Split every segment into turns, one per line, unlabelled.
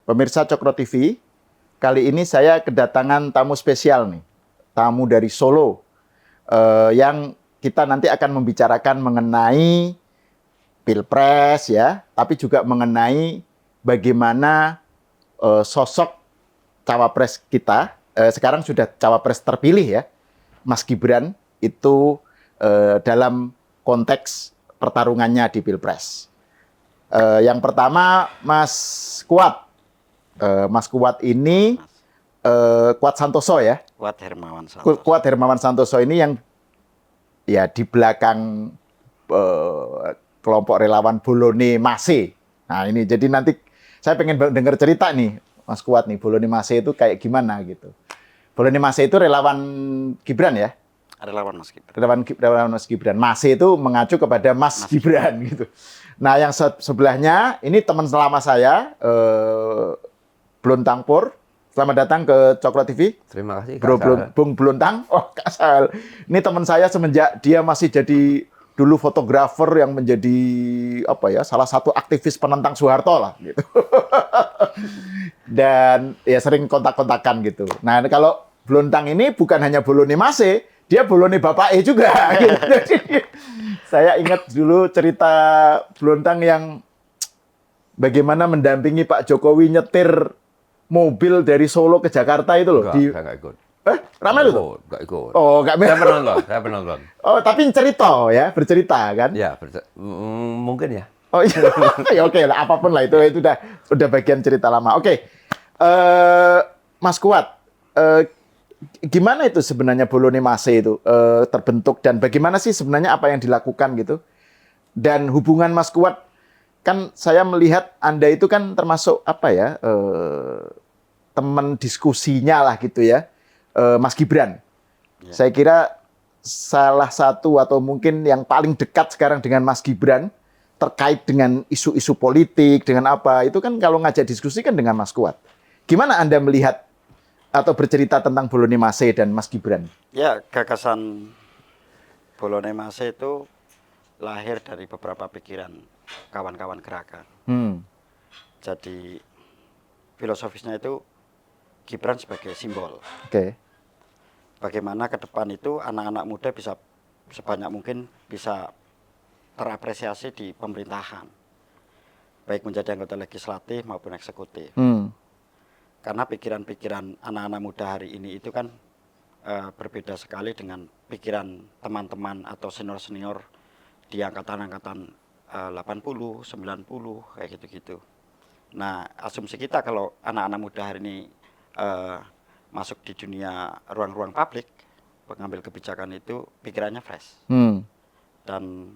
Pemirsa Cokro TV, kali ini saya kedatangan tamu spesial nih. Tamu dari Solo. Yang kita nanti akan membicarakan mengenai Pilpres ya, tapi juga mengenai bagaimana sosok cawapres kita, sekarang sudah cawapres terpilih ya, Mas Gibran, itu dalam konteks pertarungannya di Pilpres. Yang pertama, Mas Kuat. Mas Kuat ini, Kuat Santoso ya?
Kuat Hermawan Santoso.
Kuat Hermawan Santoso ini yang ya di belakang kelompok relawan Bolone Mase. Nah ini, jadi nanti saya pengen dengar cerita nih, Mas Kuat nih, Bolone Mase itu kayak gimana gitu. Bolone Mase itu relawan Gibran ya?
Relawan Mas Gibran.
Relawan Mas Gibran. Mase itu mengacu kepada Mas Gibran gitu. Nah, yang sebelahnya ini teman selama saya, Blontang Pur. Selamat datang ke Cokro TV.
Terima kasih,
Bro Bung Blontang. Oh, Kak Sal. Ini teman saya semenjak dia masih jadi dulu fotografer yang menjadi apa ya, salah satu aktivis penentang Soeharto lah gitu. Dan ya sering kontak-kontakan gitu. Nah, kalau Blontang ini bukan hanya Bolone Mase, dia Bolone bapaknya juga. Gitu. Jadi, saya ingat dulu cerita Blontang yang bagaimana mendampingi Pak Jokowi nyetir mobil dari Solo ke Jakarta itu loh.
Saya nggak ikut.
Ramai lu tuh?
Nggak ikut.
Oh, nggak
Saya penonton.
Oh, tapi cerita ya, bercerita kan?
Ya, mungkin ya.
Oh iya, ya oke lah, apapun lah itu udah bagian cerita lama. Oke, Mas Kuat, gimana itu sebenarnya Bolone Mase itu terbentuk dan bagaimana sih sebenarnya apa yang dilakukan gitu? Dan hubungan Mas Kuat, kan saya melihat Anda itu kan termasuk apa ya, teman diskusinya lah gitu ya, Mas Gibran. Ya. Saya kira salah satu atau mungkin yang paling dekat sekarang dengan Mas Gibran terkait dengan isu-isu politik, dengan apa, itu kan kalau ngajak diskusi kan dengan Mas Kuat. Gimana Anda melihat atau bercerita tentang Bolone Mase dan Mas Gibran?
Ya, gagasan Bolone Mase itu lahir dari beberapa pikiran kawan-kawan gerakan. Jadi filosofisnya itu Gibran sebagai simbol.
Oke.
Bagaimana ke depan itu anak-anak muda bisa sebanyak mungkin bisa terapresiasi di pemerintahan, baik menjadi anggota legislatif maupun eksekutif. Karena pikiran-pikiran anak-anak muda hari ini itu kan berbeda sekali dengan pikiran teman-teman atau senior-senior di angkatan-angkatan 80, 90, kayak gitu-gitu. Nah, asumsi kita kalau anak-anak muda hari ini masuk di dunia ruang-ruang publik, pengambil kebijakan itu pikirannya fresh. Dan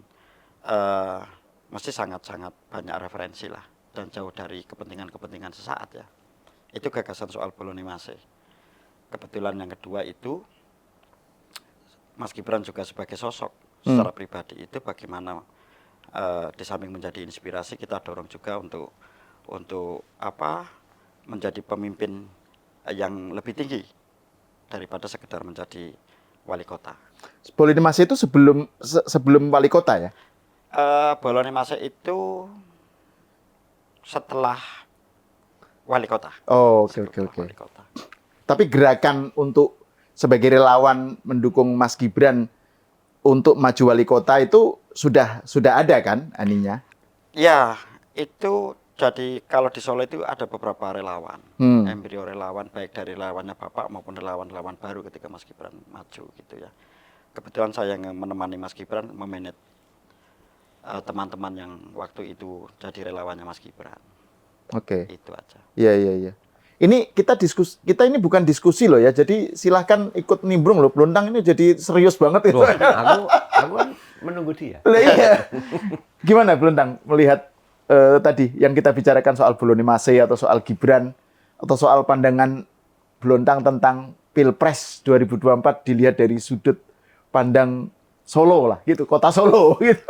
mesti sangat-sangat banyak referensi lah, dan jauh dari kepentingan-kepentingan sesaat ya. Itu gagasan soal Bolone Mase. Kebetulan yang kedua itu Mas Gibran juga sebagai sosok secara pribadi itu bagaimana di samping menjadi inspirasi, kita dorong juga untuk apa, menjadi pemimpin yang lebih tinggi daripada sekedar menjadi wali kota.
Bolone Mase itu sebelum wali kota ya?
Bolone Mase itu setelah wali kota.
Oh, oke. Tapi gerakan untuk sebagai relawan mendukung Mas Gibran untuk maju wali kota itu sudah ada kan aninya?
Ya, itu jadi kalau di Solo itu ada beberapa relawan, embrio relawan, baik dari relawannya Bapak maupun relawan-relawan baru ketika Mas Gibran maju gitu ya. Kebetulan saya yang menemani Mas Gibran memanage teman-teman yang waktu itu jadi relawannya Mas Gibran.
Oke.
Itu aja.
Iya. Ini kita ini bukan diskusi loh ya. Jadi silahkan ikut nimbrung loh. Blontang ini jadi serius banget itu.
Aku kan menunggu dia.
Iya. Gimana Blontang melihat tadi yang kita bicarakan soal Bolone Mase atau soal Gibran atau soal pandangan Blontang tentang Pilpres 2024 dilihat dari sudut pandang Solo lah gitu, kota Solo gitu.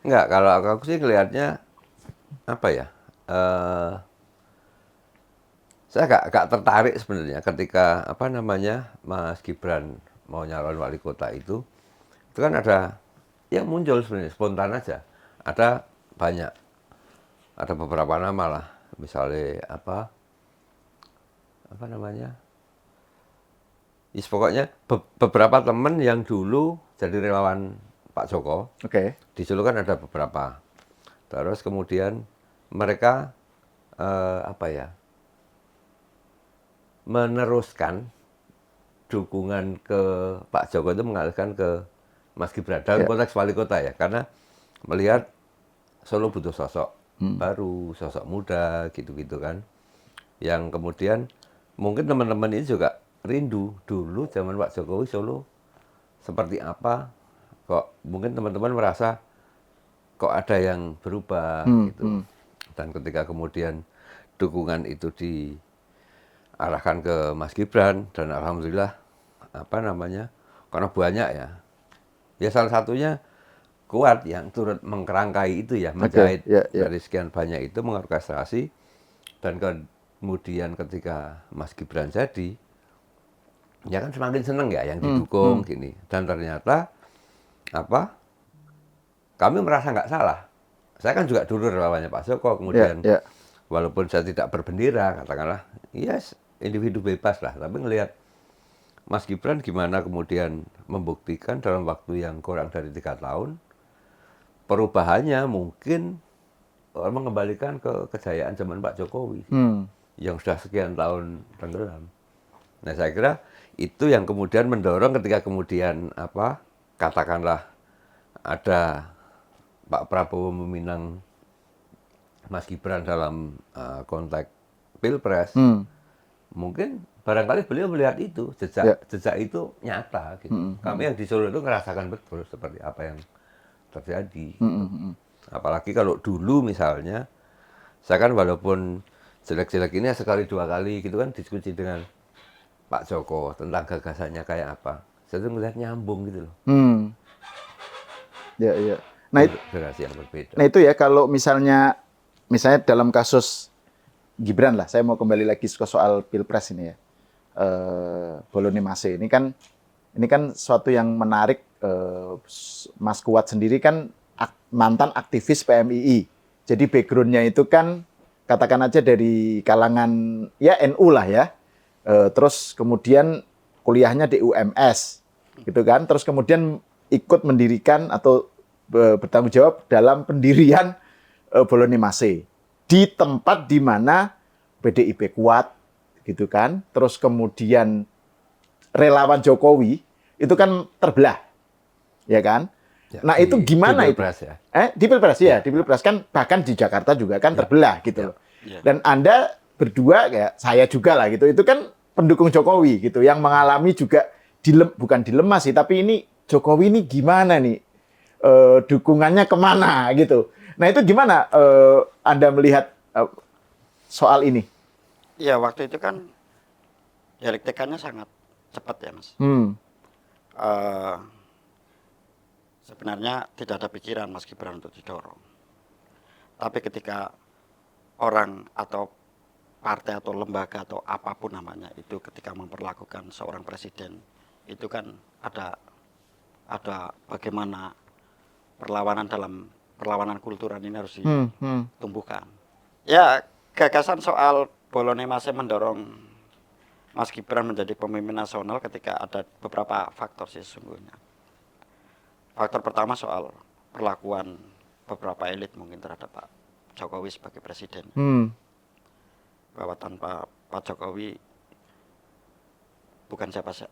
Enggak, kalau aku sih ngelihatnya apa ya? Saya agak tertarik sebenarnya ketika Mas Gibran mau nyalon wali kota itu kan ada yang muncul sebenarnya spontan aja. Ada beberapa nama lah, misalnya apa namanya? Pokoknya beberapa teman yang dulu jadi relawan Pak Joko,
Oke.
di Solo kan ada beberapa. Terus kemudian mereka apa ya? Meneruskan dukungan ke Pak Joko itu mengalihkan ke Mas Gibran dalam konteks wali kota ya, karena melihat Solo butuh sosok baru, sosok muda gitu-gitu kan. Yang kemudian mungkin teman-teman ini juga rindu dulu zaman Pak Jokowi Solo seperti apa. Kok mungkin teman-teman merasa kok ada yang berubah gitu. Dan ketika kemudian dukungan itu diarahkan ke Mas Gibran dan alhamdulillah apa namanya? Karena banyak ya. Ya salah satunya Kuat yang turut mengkerangkai itu ya, menjahit dari sekian banyak itu mengorkestrasi, dan kemudian ketika Mas Gibran jadi, ya kan semakin seneng ya yang didukung gini, dan ternyata apa? Kami merasa nggak salah. Saya kan juga dulu relawannya Pak Joko, kemudian walaupun saya tidak berbendera, katakanlah, yes, individu bebas lah, tapi ngelihat Mas Gibran gimana kemudian membuktikan dalam waktu yang kurang dari 3 tahun, perubahannya mungkin mengembalikan ke kejayaan zaman Pak Jokowi yang sudah sekian tahun tenggelam. Nah saya kira itu yang kemudian mendorong ketika kemudian apa katakanlah ada Pak Prabowo meminang Mas Gibran dalam konteks Pilpres, mungkin barangkali beliau melihat itu jejak itu nyata gitu. Kami yang di Solo itu ngerasakan betul seperti apa yang terjadi. Apalagi kalau dulu misalnya, saya kan walaupun jelek-jelek ini sekali 2 kali gitu kan diskusi dengan Pak Joko tentang gagasannya kayak apa. Saya tuh ngeliat nyambung gitu loh.
Iya. Nah,
generasi yang berbeda.
Nah itu ya kalau misalnya dalam kasus Gibran lah, saya mau kembali lagi ke soal Pilpres ini ya. Boloni Mase ini kan suatu yang menarik. Mas Kuat sendiri kan mantan aktivis PMII. Jadi background-nya itu kan katakan aja dari kalangan ya NU lah ya. Terus kemudian kuliahnya di UMS gitu kan. Terus kemudian ikut mendirikan atau bertanggung jawab dalam pendirian Boloni Mase di tempat di mana PDIP kuat gitu kan. Terus kemudian relawan Jokowi itu kan terbelah. Ya kan? Ya, nah, itu gimana
di Pilpres,
itu? Ya? Di Pilpres ya, di Pilpres kan bahkan di Jakarta juga kan terbelah gitu loh. Dan Anda berdua kayak saya juga lah gitu. Itu kan pendukung Jokowi gitu yang mengalami juga bukan dilema sih, tapi ini Jokowi ini gimana nih? Dukungannya kemana gitu. Nah, itu gimana Anda melihat soal ini?
Ya, waktu itu kan dialektikannya sangat cepat ya, Mas. Sebenarnya tidak ada pikiran Mas Gibran untuk didorong. Tapi ketika orang atau partai atau lembaga atau apapun namanya itu ketika memperlakukan seorang presiden, itu kan ada bagaimana perlawanan kultural ini harus ditumbuhkan. Ya, gagasan soal Boloni Mase mendorong Mas Gibran menjadi pemimpin nasional ketika ada beberapa faktor sih sesungguhnya. Faktor pertama soal perlakuan beberapa elit mungkin terhadap Pak Jokowi sebagai presiden. Bahwa tanpa Pak Jokowi bukan siapa-siapa.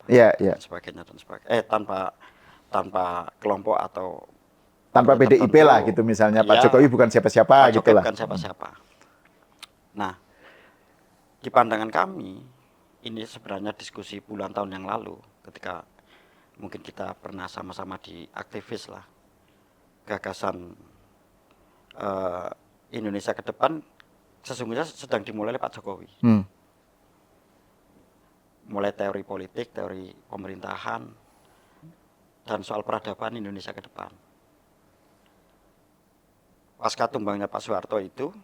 Dan sebagainya. Tanpa kelompok atau
tanpa PDIP tertentu, lah gitu misalnya ya, Pak Jokowi bukan siapa-siapa gitu lah.
Bukan siapa-siapa. Nah, di pandangan kami ini sebenarnya diskusi puluhan tahun yang lalu ketika mungkin kita pernah sama-sama di aktivis lah. Gagasan Indonesia ke depan sesungguhnya sedang dimulai oleh Pak Jokowi. Mulai teori politik, teori pemerintahan, dan soal peradaban Indonesia ke depan. Pasca tumbangnya Pak Soeharto itu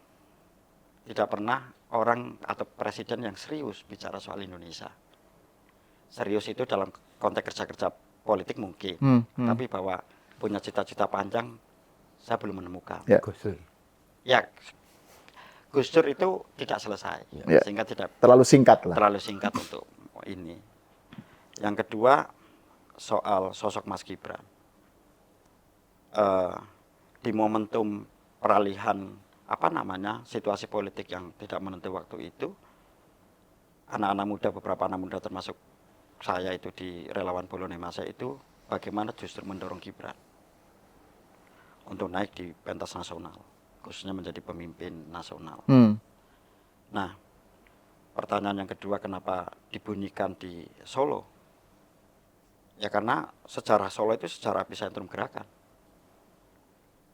tidak pernah orang atau presiden yang serius bicara soal Indonesia. Serius itu dalam konteks kerja-kerja politik mungkin, tapi bahwa punya cita-cita panjang saya belum menemukan.
Ya,
Gus Dur itu tidak selesai,
Ya.
sehingga tidak
Terlalu singkat lah.
terlalu singkat untuk ini. Yang kedua, soal sosok Mas Gibran. Di momentum peralihan situasi politik yang tidak menentu waktu itu, anak-anak muda, beberapa anak muda termasuk saya itu di relawan Bolone Mase itu bagaimana justru mendorong Gibran untuk naik di pentas nasional, khususnya menjadi pemimpin nasional. Nah, pertanyaan yang kedua, kenapa dibunyikan di Solo? Ya karena sejarah Solo itu sejarah epicentrum gerakan.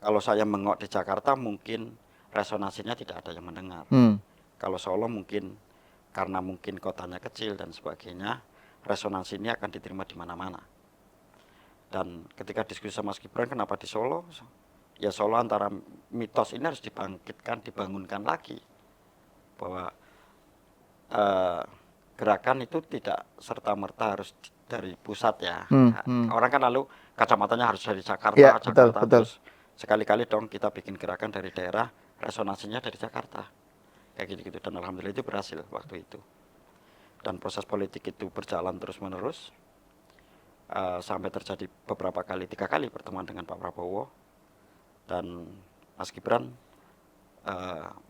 Kalau saya mengok di Jakarta mungkin resonansinya tidak ada yang mendengar. Kalau Solo mungkin karena mungkin kotanya kecil dan sebagainya, resonansi ini akan diterima di mana-mana. Dan ketika diskusi sama Mas Gibran, kenapa di Solo? Ya Solo antara mitos ini harus dibangkitkan, dibangunkan lagi. Bahwa gerakan itu tidak serta-merta harus dari pusat ya. Orang kan lalu kacamatanya harus dari Jakarta,
Ya,
Jakarta
betul.
terus sekali-kali dong kita bikin gerakan dari daerah, resonansinya dari Jakarta. Kayak gitu-gitu, dan alhamdulillah itu berhasil waktu itu. Dan proses politik itu berjalan terus-menerus sampai terjadi beberapa kali, 3 kali pertemuan dengan Pak Prabowo, dan Mas Gibran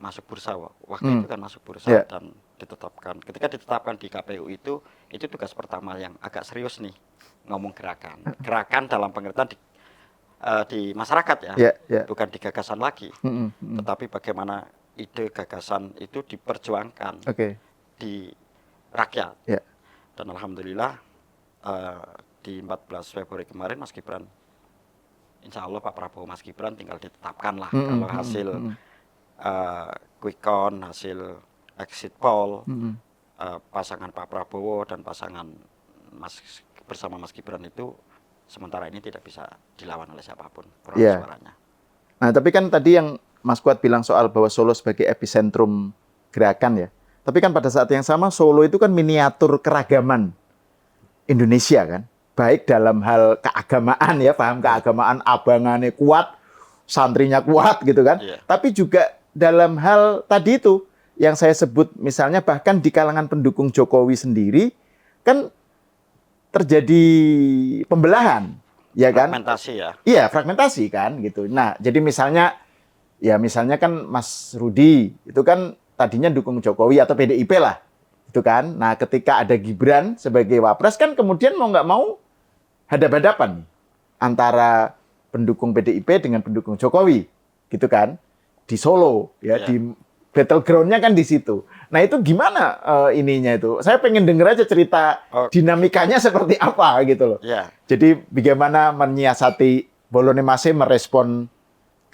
masuk bursa waktu itu kan masuk bursa dan ditetapkan. Ketika ditetapkan di KPU itu tugas pertama yang agak serius nih, ngomong gerakan dalam pengertian di masyarakat ya, bukan di gagasan lagi, tetapi bagaimana ide gagasan itu diperjuangkan di rakyat. Dan alhamdulillah di 14 Februari kemarin Mas Gibran, insya Allah Pak Prabowo Mas Gibran tinggal ditetapkan lah. Kalau hasil quick count, hasil exit poll, pasangan Pak Prabowo dan pasangan bersama Mas Gibran itu sementara ini tidak bisa dilawan oleh siapapun suaranya.
Nah, tapi kan tadi yang Mas Kuat bilang soal bahwa Solo sebagai epicentrum gerakan ya. Tapi kan pada saat yang sama Solo itu kan miniatur keragaman Indonesia kan. Baik dalam hal keagamaan ya, paham keagamaan, abangannya kuat, santrinya kuat gitu kan. Tapi juga dalam hal tadi itu yang saya sebut, misalnya bahkan di kalangan pendukung Jokowi sendiri kan terjadi pembelahan, ya kan?
Fragmentasi ya.
Iya, fragmentasi kan gitu. Nah, jadi misalnya kan Mas Rudi itu kan tadinya dukung Jokowi atau PDIP lah, itu kan. Nah, ketika ada Gibran sebagai wapres kan kemudian mau nggak mau hadap-hadapan antara pendukung PDIP dengan pendukung Jokowi, gitu kan? Di Solo, di battleground-nya kan di situ. Nah, itu gimana ininya itu? Saya pengen denger aja cerita dinamikanya seperti apa gitu loh. Jadi bagaimana menyiasati Bolone Mase merespon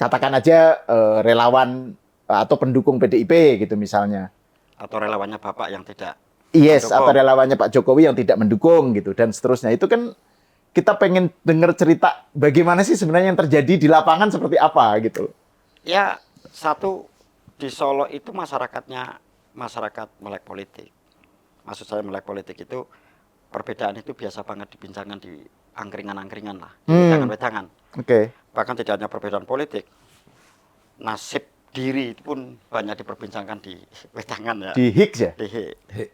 katakan aja relawan atau pendukung PDIP gitu misalnya.
Atau relawannya Bapak yang tidak
mendukung. Atau relawannya Pak Jokowi yang tidak mendukung gitu dan seterusnya. Itu kan kita pengen dengar cerita bagaimana sih sebenarnya yang terjadi di lapangan seperti apa gitu.
Ya, satu di Solo itu masyarakatnya masyarakat melek politik. Maksud saya melek politik itu perbedaan itu biasa banget dibincangkan di angkringan-angkringan lah, wedangan-wedangan. Bahkan tidak hanya perbedaan politik, nasib diri itu pun banyak diperbincangkan di wedangan ya.
Di Hik ya?
Di Hik.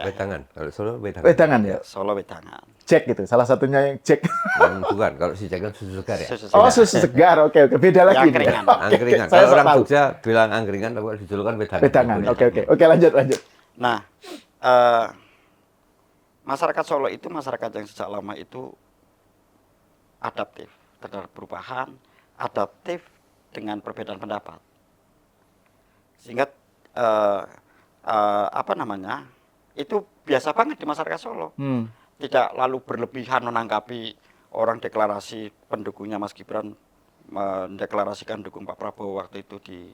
Wedangan. Kalau Solo wedangan.
Wedangan ya?
Solo wedangan.
Jack gitu, salah satunya yang Jack.
Bukan, kalau si Jack kan susu segar ya.
Susu segar, oke. Beda lagi.
Angkringan.
Angkringan. Kalau orang Jogja bilang angkringan, tapi dijulukan wedangan.
Wedangan, oke, lanjut.
Nah, masyarakat Solo itu masyarakat yang sejak lama itu adaptif terhadap perubahan, adaptif dengan perbedaan pendapat. Sehingga itu biasa banget di masyarakat Solo. Tidak lalu berlebihan menanggapi orang deklarasi pendukungnya Mas Gibran mendeklarasikan dukung Pak Prabowo waktu itu di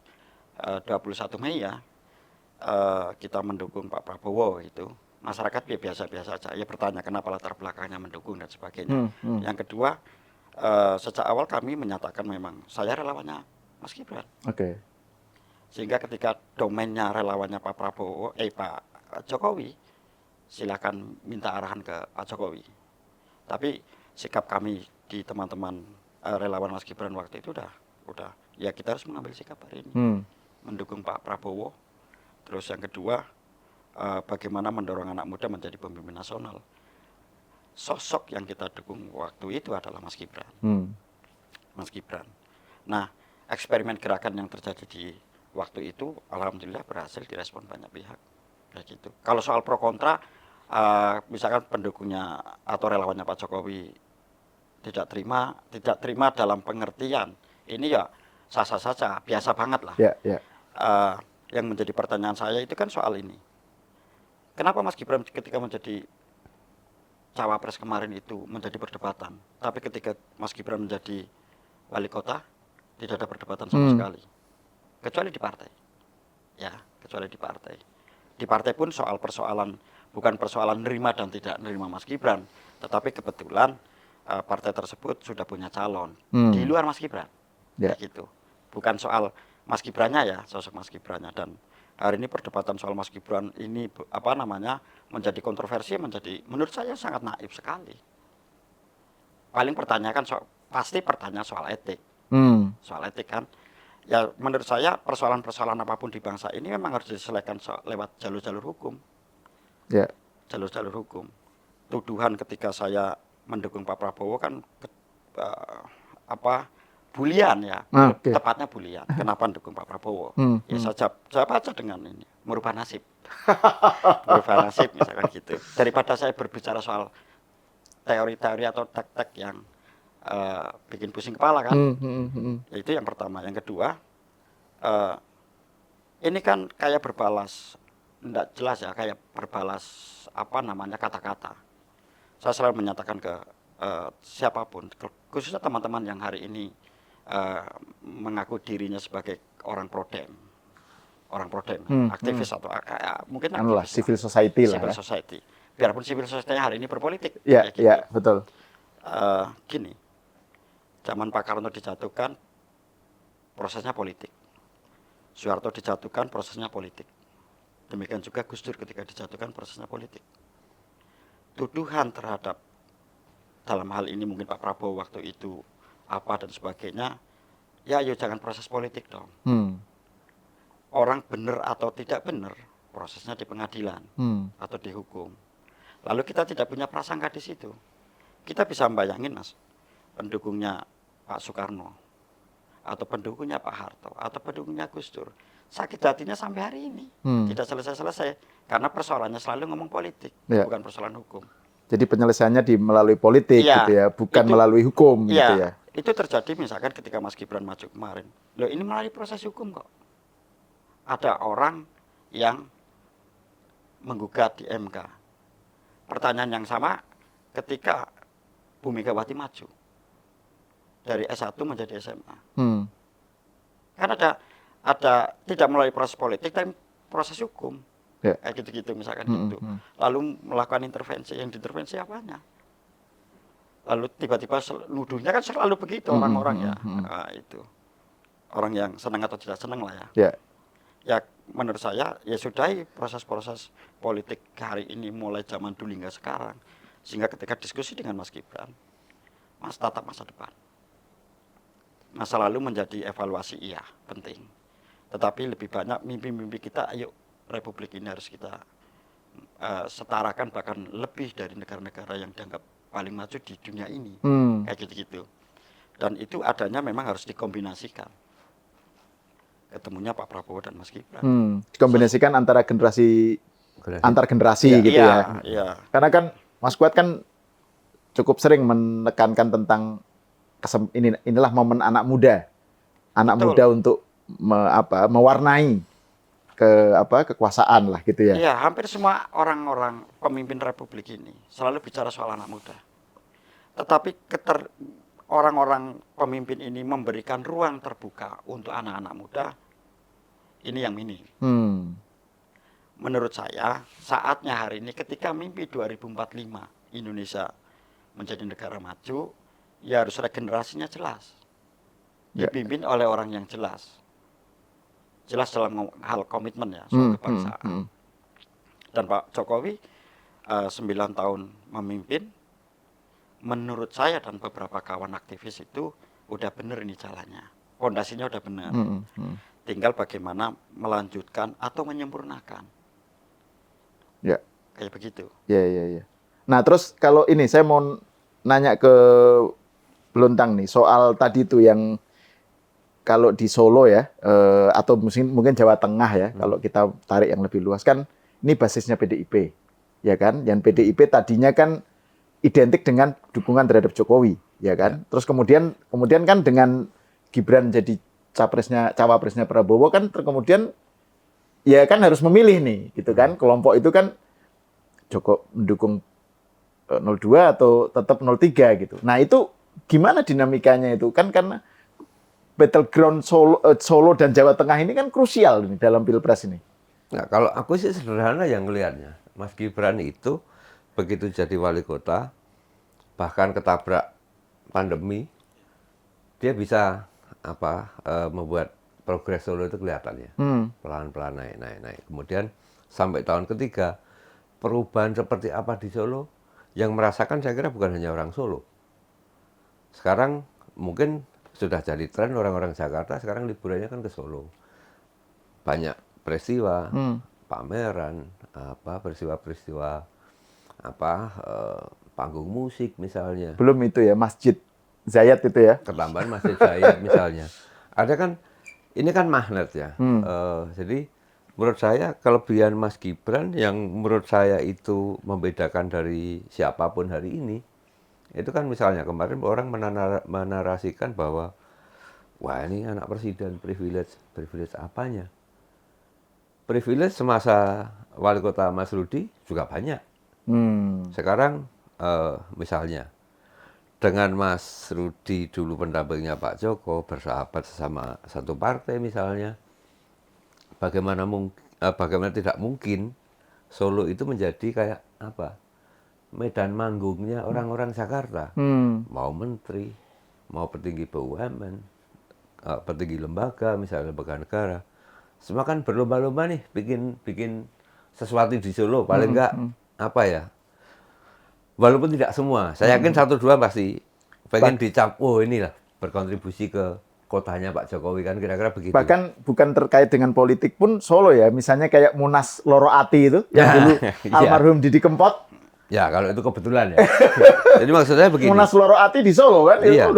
21 Mei ya. Kita mendukung Pak Prabowo itu. Masyarakat ya biasa-biasa saja. Ya bertanya kenapa latar belakangnya mendukung dan sebagainya. Yang kedua, sejak awal kami menyatakan memang saya relawannya Mas Gibran. Sehingga ketika domainnya relawannya Pak Prabowo, Pak Jokowi, silakan minta arahan ke Pak Jokowi. Tapi sikap kami di teman-teman relawan Mas Gibran waktu itu udah ya kita harus mengambil sikap hari ini. mendukung Pak Prabowo. Terus yang kedua, bagaimana mendorong anak muda menjadi pemimpin nasional. Sosok yang kita dukung waktu itu adalah Mas Gibran. Mas Gibran. Nah, eksperimen gerakan yang terjadi di waktu itu, alhamdulillah berhasil direspon banyak pihak. Kayak gitu. Kalau soal pro kontra, misalkan pendukungnya atau relawannya Pak Jokowi tidak terima dalam pengertian ini ya sah-sah saja, biasa banget lah. Yang menjadi pertanyaan saya itu kan soal ini. Kenapa Mas Gibran ketika menjadi cawapres kemarin itu menjadi perdebatan, tapi ketika Mas Gibran menjadi wali kota tidak ada perdebatan sama sekali, kecuali di partai. Ya, kecuali di partai. Di partai pun soal persoalan bukan persoalan nerima dan tidak nerima Mas Gibran, tetapi kebetulan partai tersebut sudah punya calon di luar Mas Gibran, gitu. Bukan soal Mas Gibrannya ya, sosok Mas Gibrannya. Dan hari ini perdebatan soal Mas Gibran ini menjadi kontroversi, menurut saya sangat naif sekali. Paling pasti pertanyaan soal etik, soal etik kan. Ya menurut saya persoalan-persoalan apapun di bangsa ini memang harus diselesaikan lewat jalur-jalur hukum. Jalur-jalur hukum. Tuduhan ketika saya mendukung Pak Prabowo kan bulian ya, tepatnya bulian. Kenapa mendukung Pak Prabowo? Ya saya jawab aja dengan ini, merubah nasib. Merubah nasib misalkan gitu. Daripada saya berbicara soal teori-teori atau tek-tek yang bikin pusing kepala kan. Ya, itu yang pertama. Yang kedua, ini kan kayak berbalas, enggak jelas ya, kayak berbalas kata-kata. Saya selalu menyatakan ke siapapun, khususnya teman-teman yang hari ini mengaku dirinya sebagai orang prodem, aktivis atau mungkin aktivis
civil society lah.
Civil society. Biarpun civil society hari ini berpolitik.
Iya, betul.
Gini, zaman Pak Karno dijatuhkan, prosesnya politik. Soeharto dijatuhkan, prosesnya politik. Demikian juga Gus Dur ketika dijatuhkan, prosesnya politik. Tuduhan terhadap dalam hal ini mungkin Pak Prabowo waktu itu apa dan sebagainya, ya ayo jangan proses politik dong. Orang benar atau tidak benar, prosesnya di pengadilan atau di hukum. Lalu kita tidak punya prasangka di situ. Kita bisa membayangin Mas, pendukungnya Pak Soekarno, atau pendukungnya Pak Harto, atau pendukungnya Gus Dur, sakit hatinya sampai hari ini tidak selesai-selesai karena persoalannya selalu ngomong politik, bukan persoalan hukum.
Jadi penyelesaiannya melalui politik gitu ya, bukan melalui hukum gitu ya.
Itu terjadi misalkan ketika Mas Gibran maju kemarin. Loh, ini melalui proses hukum kok. Ada orang yang menggugat di MK. Pertanyaan yang sama ketika Bu Megawati maju dari S1 menjadi SMA. Kan ada tidak melalui proses politik tapi proses hukum. Kayak gitu-gitu misalkan gitu. Lalu melakukan intervensi, yang diintervensi apanya? Lalu tiba-tiba nuduhnya kan selalu begitu orang-orang ya. Nah, itu. Orang yang senang atau tidak senang lah ya. Ya menurut saya ya sudahi proses-proses politik hari ini mulai zaman dulu hingga sekarang. Sehingga ketika diskusi dengan Mas Gibran, Mas tatap masa depan. Masa lalu menjadi evaluasi iya, penting. Tetapi lebih banyak mimpi-mimpi kita, ayo Republik ini harus kita setarakan bahkan lebih dari negara-negara yang dianggap paling maju di dunia ini. Kayak gitu-gitu. Dan itu adanya memang harus dikombinasikan. Ketemunya Pak Prabowo dan Mas Gibran.
Dikombinasikan antara generasi antar generasi gitu ya. Karena kan Mas Kuat kan cukup sering menekankan tentang inilah momen anak muda. Anak muda untuk mewarnai kekuasaan lah gitu ya.
Iya, hampir semua orang-orang pemimpin republik ini selalu bicara soal anak muda. Tetapi orang-orang pemimpin ini memberikan ruang terbuka untuk anak-anak muda, ini yang minim. Menurut saya, saatnya hari ini ketika mimpi 2045 Indonesia menjadi negara maju, ya harus regenerasinya jelas. Dipimpin oleh orang yang jelas. Jelas dalam hal komitmen ya, soal kebangsaan. Dan Pak Jokowi 9 tahun memimpin, menurut saya dan beberapa kawan aktivis itu udah benar ini jalannya. Pondasinya udah benar. tinggal bagaimana melanjutkan atau menyempurnakan.
Ya.
Kayak begitu.
Ya. Nah, terus kalau ini saya mau nanya ke Belontang nih soal tadi tuh yang kalau di Solo ya atau mungkin Jawa Tengah ya, kalau kita tarik yang lebih luas kan ini basisnya PDIP. Ya kan? Yang PDIP tadinya kan identik dengan dukungan terhadap Jokowi, ya kan? Terus kemudian kan dengan Gibran jadi cawapresnya Prabowo kan kemudian ya kan harus memilih nih, gitu kan? Kelompok itu kan Joko mendukung 02 atau tetap 03 gitu. Nah, itu gimana dinamikanya itu? Kan karena battleground Solo dan Jawa Tengah ini kan krusial nih dalam Pilpres ini.
Nah, kalau aku sih sederhana yang ngelihatnya. Mas Gibran itu begitu jadi wali kota, bahkan ketabrak pandemi, dia bisa membuat progres Solo itu kelihatan ya. Pelan-pelan naik. Kemudian sampai tahun ketiga, perubahan seperti apa di Solo yang merasakan saya kira bukan hanya orang Solo. Sekarang mungkin sudah jadi tren orang-orang Jakarta sekarang liburannya kan ke Solo. Banyak peristiwa, pameran, peristiwa-peristiwa panggung musik misalnya.
Belum itu ya, Masjid Zayat itu ya.
Ketambahan Masjid Zayat misalnya. Ada kan, ini kan magnet ya. Jadi menurut saya kelebihan Mas Gibran yang menurut saya itu membedakan dari siapapun hari ini, itu kan misalnya kemarin orang menarasikan bahwa wah ini anak presiden, privilege apanya? Privilege semasa wali kota Mas Rudi juga banyak. Sekarang misalnya dengan Mas Rudi dulu pendampingnya Pak Joko, bersahabat sesama satu partai misalnya, bagaimana tidak mungkin Solo itu menjadi kayak apa? Medan manggungnya orang-orang Jakarta. Mau menteri, mau petinggi BUMN, petinggi lembaga, misalnya lembaga negara. Semua kan berlomba-lomba nih bikin sesuatu di Solo, paling enggak walaupun tidak semua, saya yakin 1-2 pasti pengen dicap, oh inilah berkontribusi ke kotanya Pak Jokowi kan kira-kira begitu.
Bahkan bukan terkait dengan politik pun Solo ya, misalnya kayak Munas Loro Ati itu yang dulu almarhum Didi Kempot.
Ya kalau itu kebetulan ya. Jadi maksud saya begini.
Munas Loro Ati di Solo kan?
Iya.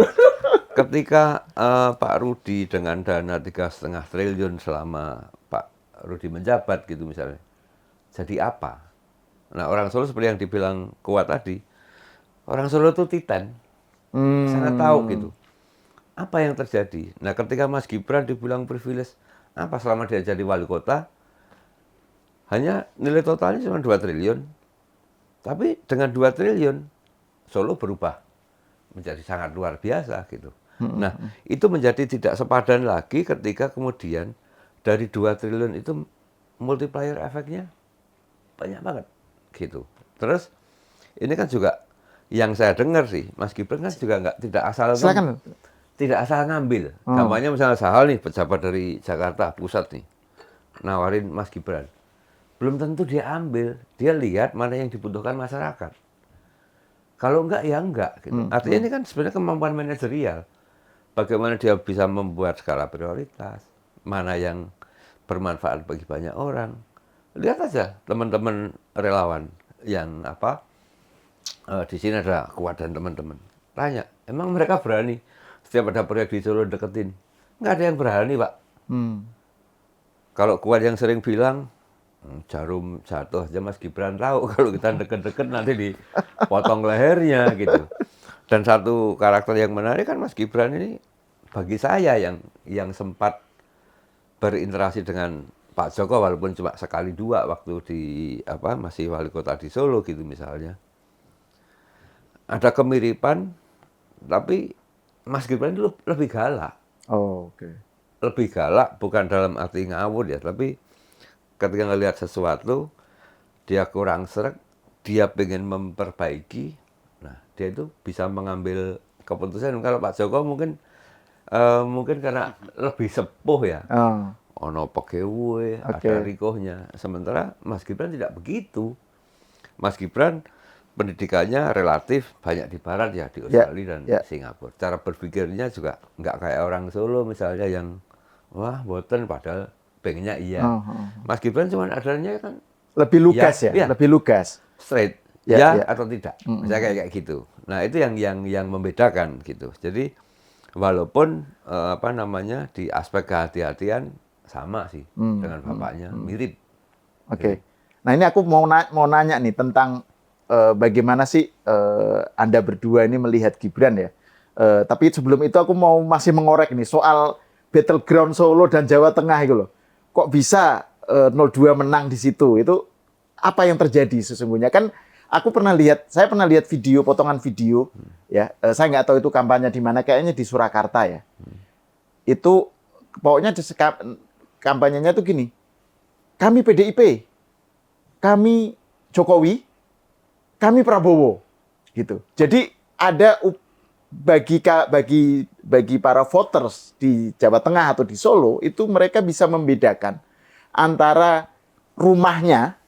Ketika Pak Rudi dengan dana 3,5 triliun selama Pak Rudi menjabat gitu misalnya, jadi apa? Nah orang Solo seperti yang dibilang Kuat tadi, orang Solo itu titan, sangat tahu gitu. Apa yang terjadi? Nah ketika Mas Gibran dibilang privilege, apa selama dia jadi wali kota, hanya nilai totalnya cuma 2 triliun. Tapi dengan 2 triliun, Solo berubah menjadi sangat luar biasa gitu. Nah itu menjadi tidak sepadan lagi ketika kemudian dari 2 triliun itu multiplier efeknya banyak banget gitu. Terus ini kan juga yang saya dengar sih, Mas Gibran kan juga tidak asal ngambil. Gampangnya misalnya Sahal nih, pejabat dari Jakarta Pusat nih, nawarin Mas Gibran. Belum tentu dia ambil, dia lihat mana yang dibutuhkan masyarakat. Kalau enggak, ya enggak. Gitu. Artinya ini kan sebenarnya kemampuan manajerial. Bagaimana dia bisa membuat skala prioritas, mana yang bermanfaat bagi banyak orang. Lihat aja teman-teman relawan yang di sini ada Kuat dan teman-teman. Tanya, emang mereka berani setiap ada proyek di Solo deketin? Nggak ada yang berani, Pak. Kalau Kuat yang sering bilang, jarum jatuh aja Mas Gibran tahu kalau kita deket-deket nanti dipotong lehernya gitu. Dan satu karakter yang menarik kan Mas Gibran ini bagi saya yang sempat berinteraksi dengan Pak Joko walaupun cuma sekali 2 waktu di masih wali kota di Solo gitu misalnya. Ada kemiripan tapi Mas Gibran itu lebih galak.
Oh, oke.
Lebih galak bukan dalam arti ngawur ya, tapi ketika ngelihat sesuatu dia kurang sreg, dia pengen memperbaiki. Nah, dia itu bisa mengambil keputusan. Kalau Pak Joko mungkin karena lebih sepuh ya. Ono pekewe, ada rikohnya. Sementara Mas Gibran tidak begitu. Mas Gibran pendidikannya relatif banyak di barat ya, di Australia dan Singapura. Cara berpikirnya juga nggak kayak orang Solo misalnya yang wah boten padahal pengennya iya.
Oh, oh.
Mas Gibran cuma adanya kan
Lebih lugas ya,
iya.
lebih lugas.
straight,
Ya,
ya
ya.
atau tidak. Misalnya kayak gitu. Nah, itu yang membedakan gitu. Jadi walaupun apa namanya di aspek kehati-hatian sama sih dengan bapaknya, mirip.
Oke. Nah, ini aku mau nanya nih tentang bagaimana sih Anda berdua ini melihat Gibran ya. Tapi sebelum itu aku masih mengorek nih soal Battleground Solo dan Jawa Tengah itu loh. Kok bisa 02 menang di situ? Itu apa yang terjadi sesungguhnya? Kan saya pernah lihat video, potongan video ya. Saya nggak tahu itu kampanye di mana, kayaknya di Surakarta ya. Itu pokoknya kampanyenya tuh gini. Kami PDIP, kami Jokowi, kami Prabowo, gitu. Jadi ada bagi para voters di Jawa Tengah atau di Solo itu mereka bisa membedakan antara rumahnya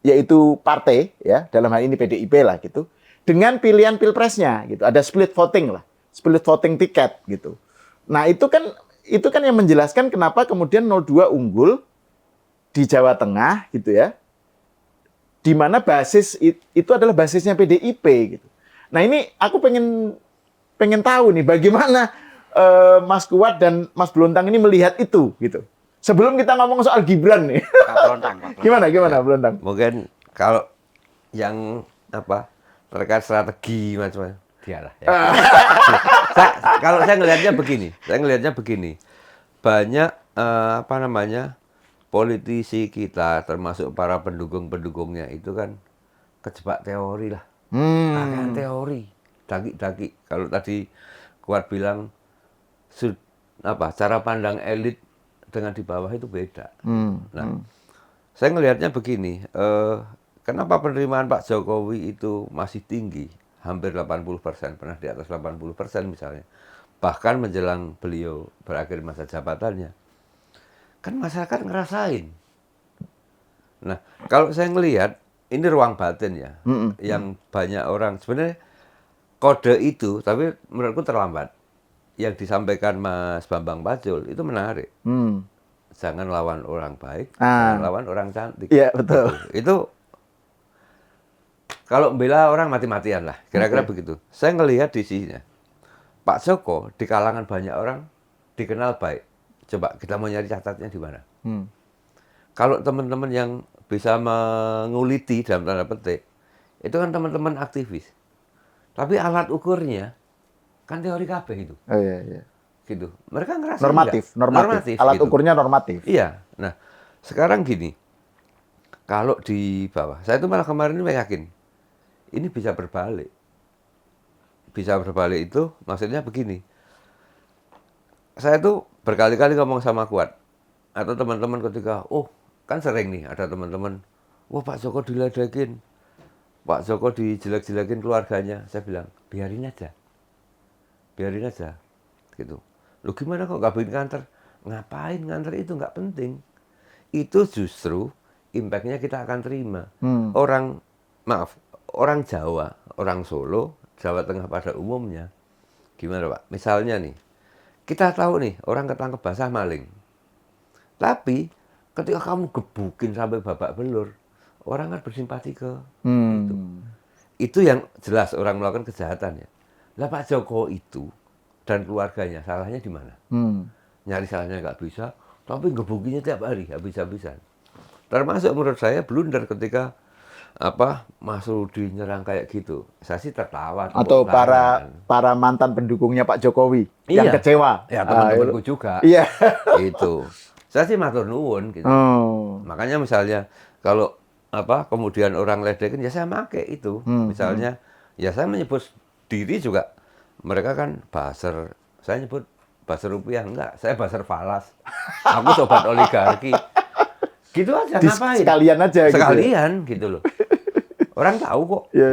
yaitu partai ya dalam hal ini PDIP lah gitu dengan pilihan pilpresnya gitu. Ada split voting lah, split voting tiket gitu. Nah, itu kan yang menjelaskan kenapa kemudian 02 unggul di Jawa Tengah gitu ya. Di mana basis itu adalah basisnya PDIP gitu. Nah, ini aku pengen tahu nih bagaimana Mas Kuat dan Mas Blontang ini melihat itu gitu. Sebelum kita ngomong soal Gibran nih.
Pak Blontang.
Gimana Blontang?
Mungkin kalau yang apa terkait strategi macam-macam dialah ya. Kalau saya ngelihatnya begini. Banyak apa namanya politisi kita termasuk para pendukung-pendukungnya itu kan kejebak teori lah. Kan teori, daki-daki. Kalau tadi Kuat bilang cara pandang elit dengan di bawah itu beda. Nah, saya ngelihatnya begini, kenapa penerimaan Pak Jokowi itu masih tinggi, hampir 80%, pernah di atas 80% misalnya. Bahkan menjelang beliau berakhir masa jabatannya. Kan masyarakat ngerasain. Nah, kalau saya ngelihat, ini ruang batin ya, yang banyak orang, sebenarnya kode itu, tapi menurutku terlambat. Yang disampaikan Mas Bambang Pacul, itu menarik. Jangan lawan orang baik, jangan lawan orang cantik.
Iya, betul.
Itu kalau membela orang mati-matian lah, kira-kira begitu. Saya ngelihat di sisinya, Pak Joko di kalangan banyak orang dikenal baik. Coba kita mau nyari catatnya di mana? Kalau teman-teman yang bisa menguliti dalam tanda petik, itu kan teman-teman aktivis. Tapi alat ukurnya kan teori kabeh itu.
Oh iya.
Gitu. Mereka ngerasa
normatif. Alat
gitu.
ukurnya normatif.
Iya. Nah, sekarang gini. Kalau di bawah, saya itu malah kemarin ini yakin ini bisa berbalik. Bisa berbalik itu maksudnya begini. Saya tuh berkali-kali ngomong sama Kuat atau teman-teman ketika, kan sering nih ada teman-teman, Pak Joko diledekin, Pak Joko dijelek-jelekin keluarganya. Saya bilang, biarin aja, gitu. Lu gimana kok gak bikin kantor? Ngapain nganter itu nggak penting. Itu justru impact-nya kita akan terima. Orang Jawa, orang Solo, Jawa Tengah pada umumnya, gimana Pak? Misalnya nih, kita tahu nih orang ketangkep basah maling. Tapi ketika kamu gebukin sampai babak belur, orang kan bersimpati ke itu. Itu yang jelas orang melakukan kejahatan ya. Lah Pak Joko itu dan keluarganya salahnya di mana? Nyari salahnya nggak bisa, tapi gebukinya tiap hari habis-habisan. Termasuk menurut saya blunder ketika Mas Rudi nyerang kayak gitu. Saya sih tertawa.
Atau para mantan pendukungnya Pak Jokowi yang kecewa.
Ya teman-temanku juga.
Iya.
Itu. Saya sih matur nuwun gitu. Makanya misalnya kalau kemudian orang ledekin ya saya make itu. Misalnya ya saya menyebut diri juga. Mereka kan buzzer. Saya nyebut buzzer rupiah enggak. Saya buzzer falas. Aku sobat oligarki. Gitu aja, ngapain?
Sekalian aja
sekalian gitu loh. Orang tahu kok.
Iya.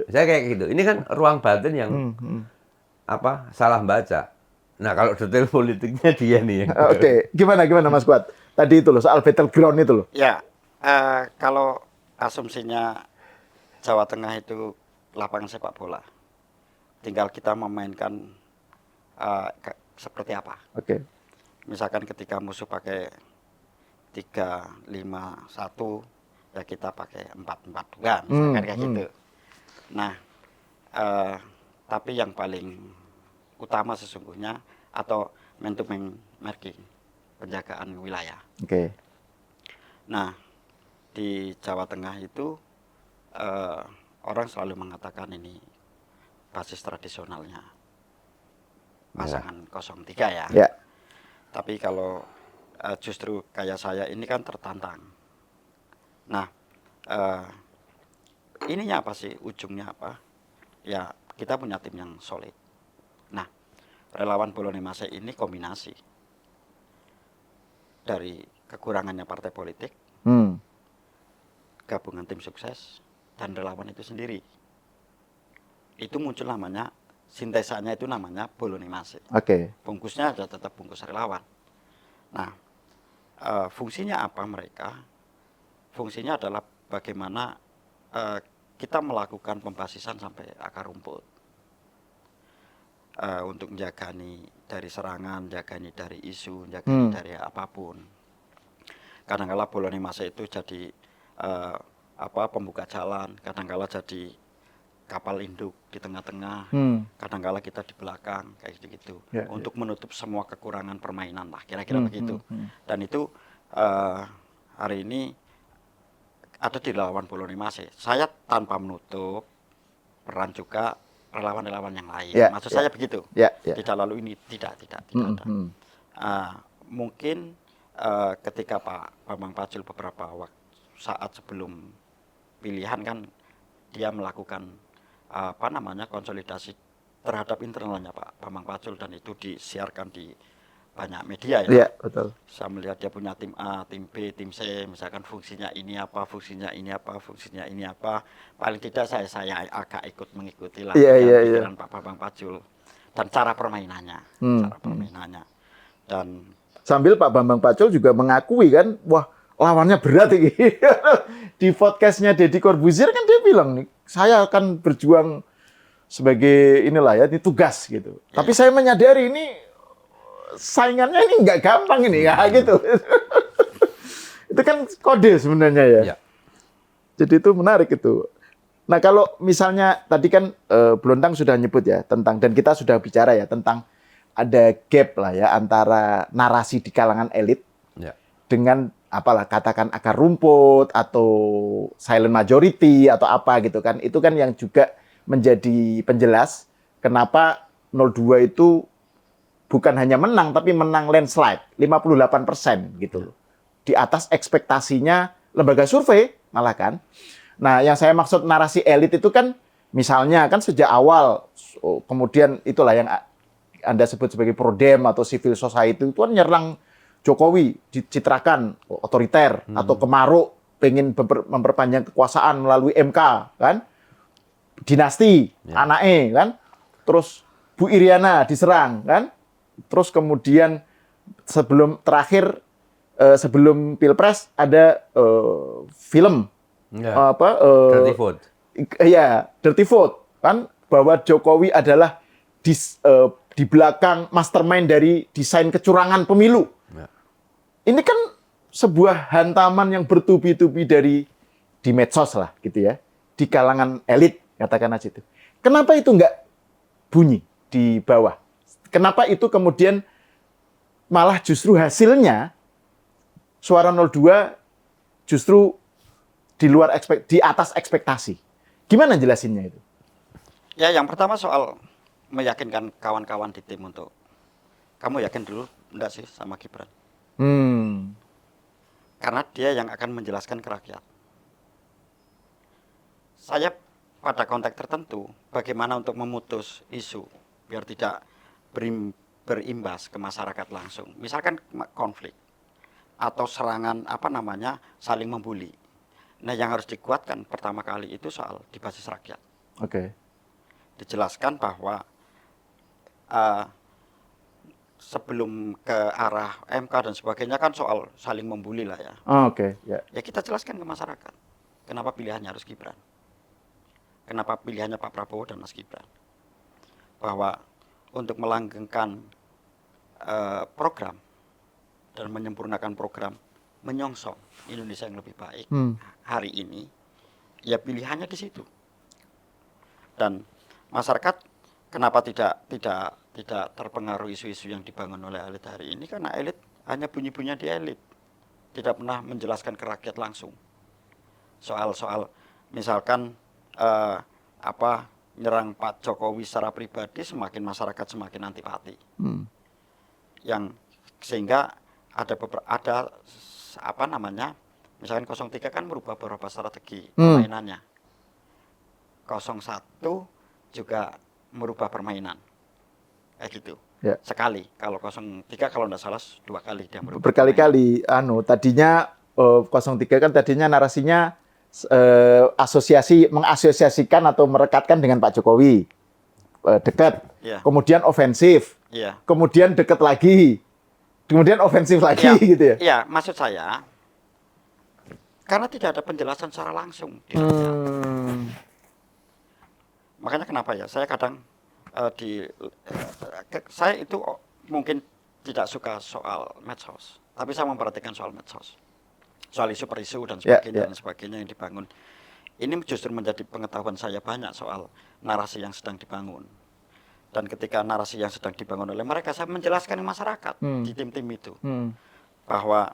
Saya kayak gitu. Ini kan ruang batin yang salah baca. Nah, kalau detail politiknya dia nih.
Oke. Gimana Mas Kuat? Tadi itu loh soal battleground itu loh.
Ya, kalau asumsinya Jawa Tengah itu lapangan sepak bola, tinggal kita memainkan seperti apa.
Oke.
Misalkan ketika musuh pakai 3-5-1, ya kita pakai 4-4-2, misalkan kayak gitu. Nah, tapi yang paling utama sesungguhnya atau man-to-man marking, penjagaan wilayah.
Oke.
Nah, di Jawa Tengah itu orang selalu mengatakan ini basis tradisionalnya pasangan 03 ya.
Ya.
Tapi kalau justru kayak saya ini kan tertantang. Nah, ininya apa sih, ujungnya apa? Ya, kita punya tim yang solid. Nah, relawan Bolone Mase ini kombinasi dari kekurangannya partai politik, gabungan tim sukses, dan relawan itu sendiri. Itu muncul namanya, sintesanya itu namanya Bolone Mase.
Oke.
Bungkusnya ada tetap bungkus relawan. Nah, fungsinya apa mereka? Fungsinya adalah bagaimana kita melakukan pembasisan sampai akar rumput. Untuk menjagani dari serangan, menjagani dari isu, menjagani dari apapun. Kadang-kala Bolone Mase itu jadi pembuka jalan, kadang-kala jadi kapal induk di tengah-tengah, kadang-kala kita di belakang, kayak gitu. Untuk menutup semua kekurangan permainan lah, kira-kira begitu. Dan itu hari ini ada di relawan Bolone Mase. Saya tanpa menutup peran juga relawan-relawan yang lain. Maksud saya begitu. Tidak lalu ini tidak ada. Mungkin ketika Pak Bambang Pacul beberapa saat sebelum pilihan kan dia melakukan konsolidasi terhadap internalnya Pak Bambang Pacul, dan itu disiarkan di banyak media ya.
Iya, betul.
Saya melihat dia punya tim A, tim B, tim C, misalkan fungsinya ini apa, fungsinya ini apa, fungsinya ini apa. Paling tidak saya agak ikut mengikuti lah pikiran Pak Bambang Pacul dan cara permainannya, Dan
sambil Pak Bambang Pacul juga mengakui kan, wah lawannya berat ini. Di podcastnya Deddy Corbuzier kan dia bilang nih, saya akan berjuang sebagai inilah ya, ini tugas gitu. Tapi saya menyadari ini saingannya ini nggak gampang ini ya gitu. Itu kan kode sebenarnya ya. Jadi itu menarik itu. Nah kalau misalnya tadi kan Blontang sudah nyebut ya tentang, dan kita sudah bicara ya tentang ada gap lah ya antara narasi di kalangan elit dengan apalah katakan akar rumput atau silent majority atau apa gitu kan. Itu kan yang juga menjadi penjelas kenapa 02 itu bukan hanya menang tapi menang landslide 58% gitu loh. Di atas ekspektasinya lembaga survei malah kan. Nah, yang saya maksud narasi elit itu kan misalnya kan sejak awal kemudian itulah yang Anda sebut sebagai prodem atau civil society itu kan nyerang Jokowi, dicitrakan otoriter atau kemaruk, pengen memperpanjang kekuasaan melalui MK kan. Dinasti anaknya kan. Terus Bu Iriana diserang kan. Terus kemudian sebelum Pilpres ada film
Dirty Vote.
Iya, Dirty Vote kan, bahwa Jokowi adalah di belakang mastermind dari desain kecurangan pemilu. Ini kan sebuah hantaman yang bertubi-tubi di medsos lah gitu ya, di kalangan elit katakan aja itu. Kenapa itu nggak bunyi di bawah? Kenapa itu kemudian malah justru hasilnya suara 02 justru di atas ekspektasi? Gimana jelasinnya itu?
Ya, yang pertama soal meyakinkan kawan-kawan di tim untuk kamu yakin dulu enggak sih sama Gibran? Karena dia yang akan menjelaskan ke rakyat. Saya pada konteks tertentu bagaimana untuk memutus isu biar tidak berimbas ke masyarakat langsung. Misalkan konflik atau serangan saling membuli. Nah, yang harus dikuatkan pertama kali itu soal di basis rakyat.
Oke.
Dijelaskan bahwa sebelum ke arah MK dan sebagainya kan soal saling membuli lah ya.
Oke.
Ya kita jelaskan ke masyarakat kenapa pilihannya harus Gibran, kenapa pilihannya Pak Prabowo dan Mas Gibran, bahwa untuk melanggengkan program dan menyempurnakan program menyongsong Indonesia yang lebih baik hari ini, ya pilihannya di situ. Dan masyarakat kenapa tidak terpengaruh isu-isu yang dibangun oleh elit hari ini? Karena elit hanya bunyi-bunyian di elit, tidak pernah menjelaskan ke rakyat langsung. Soal-soal misalkan nyerang Pak Jokowi secara pribadi, semakin masyarakat semakin antipati. Yang sehingga misalkan 03 kan merubah beberapa strategi permainannya. 01 juga merubah permainan. Kayak gitu.
Ya.
Sekali. Kalau 03 kalau tidak salah 2 kali dia merubah.
Berkali-kali tadinya 03 kan tadinya narasinya mengasosiasikan atau merekatkan dengan Pak Jokowi. Dekat.
Ya.
Kemudian ofensif.
Ya.
Kemudian dekat lagi. Kemudian ofensif lagi
Ya,
gitu ya.
Iya, maksud saya karena tidak ada penjelasan secara langsung di rakyat. Makanya kenapa ya saya kadang saya itu mungkin tidak suka soal medsos, tapi saya memperhatikan soal medsos, soal isu per isu dan sebagainya dan sebagainya yang dibangun. Ini justru menjadi pengetahuan saya banyak soal narasi yang sedang dibangun. Dan ketika narasi yang sedang dibangun oleh mereka, saya menjelaskan ke masyarakat di tim-tim itu bahwa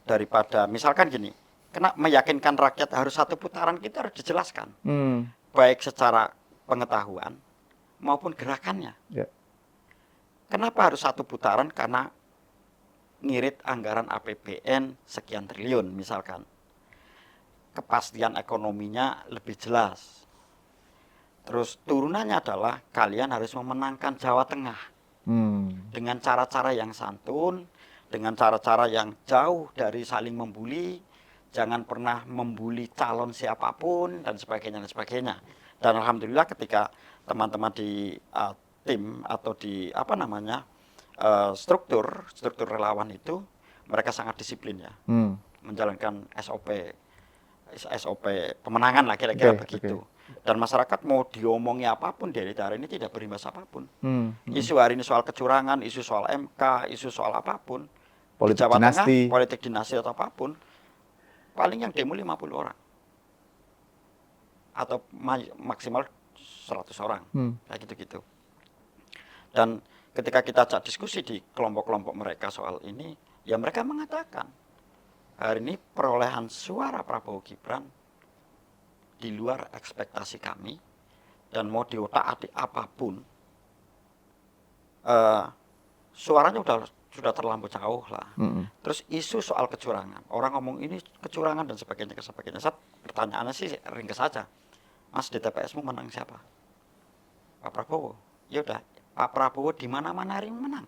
daripada misalkan gini, kena meyakinkan rakyat harus 1 putaran, kita harus dijelaskan. Baik secara pengetahuan maupun gerakannya.
Ya.
Kenapa harus 1 putaran? Karena ngirit anggaran APBN sekian triliun misalkan. Kepastian ekonominya lebih jelas. Terus turunannya adalah kalian harus memenangkan Jawa Tengah. Dengan cara-cara yang santun, dengan cara-cara yang jauh dari saling membuli. Jangan pernah membuli calon siapapun dan sebagainya dan sebagainya. Dan alhamdulillah ketika teman-teman di tim atau di struktur relawan itu, mereka sangat disiplin ya, menjalankan SOP pemenangan lah kira-kira begitu. Dan masyarakat mau diomongi apapun dari hari ini tidak berimbas apapun. Isu hari ini soal kecurangan, isu soal MK, isu soal apapun,
Politik
di Jawa
dinasti.
Tengah, politik dinasti atau apapun, paling yang demo 50 orang. Atau maksimal 100 orang. Kayak gitu-gitu. Dan ketika kita ajak diskusi di kelompok-kelompok mereka soal ini, ya mereka mengatakan, hari ini perolehan suara Prabowo Gibran di luar ekspektasi kami, dan mau diotak-atik apapun, suaranya sudah terlampau jauh lah. Terus isu soal kecurangan, orang ngomong ini kecurangan dan sebagainya. Pertanyaannya sih ringkas saja, Mas, di TPS-mu menang siapa? Pak Prabowo. Ya udah, Pak Prabowo di mana-mana hari ini menang.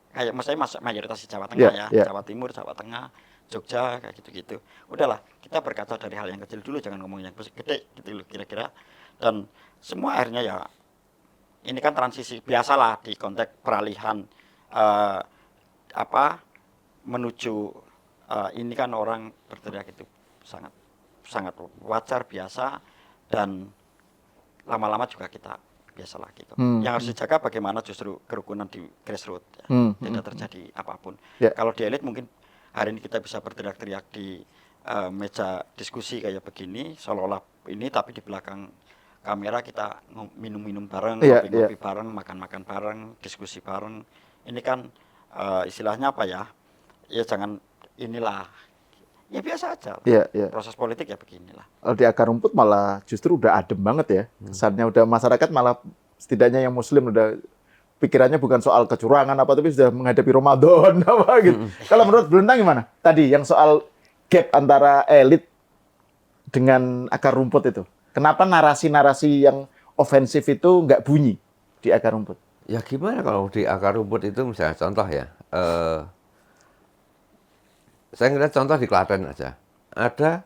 Kayak maksudnya mayoritas di Jawa Tengah Jawa Timur, Jawa Tengah, Jogja, kayak gitu-gitu. Udahlah, kita berkaca dari hal yang kecil dulu, jangan ngomong yang gede gitu loh kira-kira. Dan semua akhirnya ya, ini kan transisi biasalah di konteks peralihan menuju ini kan orang berteriak itu sangat wajar, biasa, dan lama-lama juga kita biasalah gitu. Yang harus dijaga bagaimana justru kerukunan di grassroots ya. Tidak terjadi apapun. Kalau di elit mungkin hari ini kita bisa berteriak-teriak di meja diskusi kayak begini seolah-olah ini, tapi di belakang kamera kita minum-minum bareng, ngopi-ngopi bareng, makan-makan bareng, diskusi bareng. Ini kan istilahnya apa ya? Ya jangan inilah. Ya biasa aja. Proses politik ya beginilah.
Kalau di akar rumput malah justru udah adem banget ya. Kesannya udah masyarakat malah setidaknya yang muslim udah pikirannya bukan soal kecurangan apa, tapi sudah menghadapi Ramadan apa gitu. Kalau menurut Bluntang gimana? Tadi yang soal gap antara elit dengan akar rumput itu. Kenapa narasi-narasi yang ofensif itu nggak bunyi di akar rumput?
Ya gimana kalau di akar rumput itu misalnya contoh ya. Saya ngeliat contoh di Klaten aja. Ada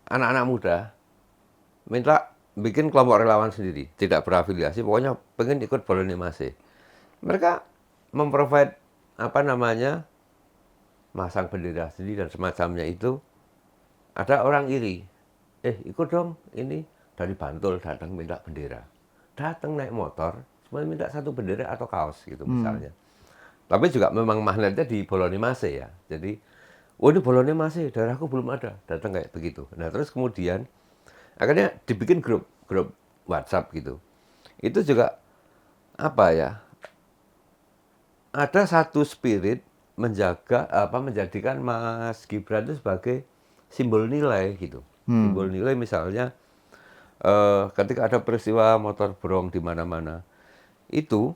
anak-anak muda minta bikin kelompok relawan sendiri, tidak berafiliasi, pokoknya pengen ikut Boloni Masih. Mereka memprovide masang bendera sendiri dan semacamnya itu. Ada orang iri, ikut dong, ini dari Bantul datang minta bendera. Datang naik motor, cuma minta 1 bendera atau kaos gitu misalnya. Tapi juga memang magnetnya di Bolognese ya. Jadi, oh ini Bolognese, daerahku belum ada. Datang kayak begitu. Nah terus kemudian akhirnya dibikin grup WhatsApp gitu. Itu juga apa ya? Ada satu spirit menjadikan Mas Gibran itu sebagai simbol nilai gitu. Simbol nilai misalnya ketika ada peristiwa motor brong di mana-mana, itu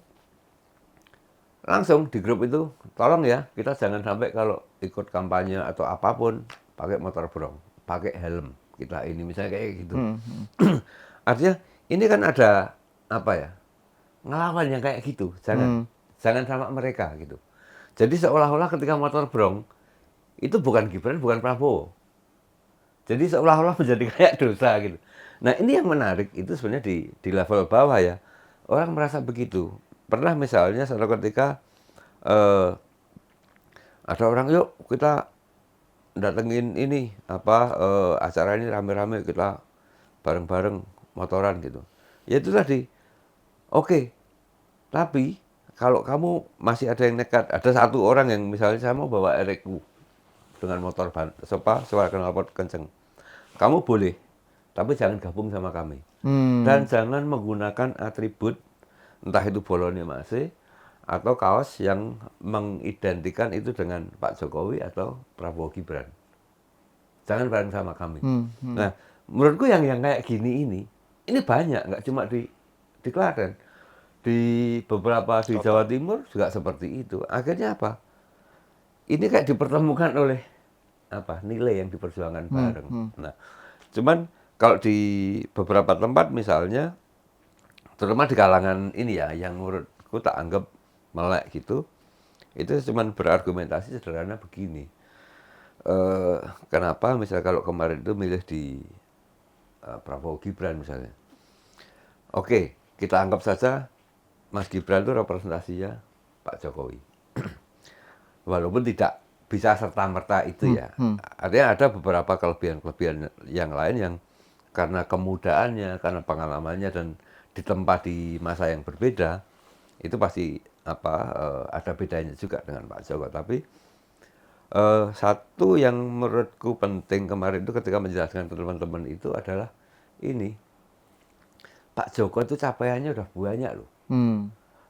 langsung di grup itu, tolong ya kita jangan sampai kalau ikut kampanye atau apapun pakai motor brong, pakai helm kita ini misalnya kayak gitu. Artinya ini kan ada apa ya, ngelawan yang kayak gitu, jangan sama mereka gitu. Jadi seolah-olah ketika motor brong itu bukan Gibran, bukan Prabowo. Jadi seolah-olah menjadi kayak dosa gitu. Nah ini yang menarik itu sebenarnya di level bawah ya. Orang merasa begitu. Pernah misalnya suatu ketika eh, ada orang yuk kita datengin ini acara ini rame-rame kita bareng-bareng motoran gitu. Ya itu tadi. Oke. Tapi kalau kamu masih ada yang nekat, ada satu orang yang misalnya saya mau bawa RQ dengan motor suara knalpot kenceng. Kamu boleh, tapi jangan gabung sama kami. Dan jangan menggunakan atribut entah itu Bolognese atau kaos yang mengidentikan itu dengan Pak Jokowi atau Prabowo Gibran. Jangan bareng sama kami. Nah, menurutku yang kayak gini ini banyak, nggak cuma di Klaten. Di beberapa di Jawa Timur juga seperti itu. Akhirnya apa? Ini kayak dipertemukan oleh apa nilai yang diperjuangkan bareng. Nah, cuman kalau di beberapa tempat misalnya, terutama di kalangan ini ya, yang menurutku tak anggap melek gitu, itu cuman berargumentasi sederhana begini. Kenapa misalnya kalau kemarin itu milih di Prabowo Gibran misalnya. Oke, kita anggap saja Mas Gibran itu representasinya Pak Jokowi. Walaupun tidak bisa serta-merta itu ya. Artinya ada beberapa kelebihan-kelebihan yang lain yang karena kemudaannya, karena pengalamannya dan ditempa di masa yang berbeda, itu pasti ada bedanya juga dengan Pak Jokowi. Tapi satu yang menurutku penting kemarin itu ketika menjelaskan ke teman-teman itu adalah ini. Pak Jokowi itu capaiannya udah banyak loh.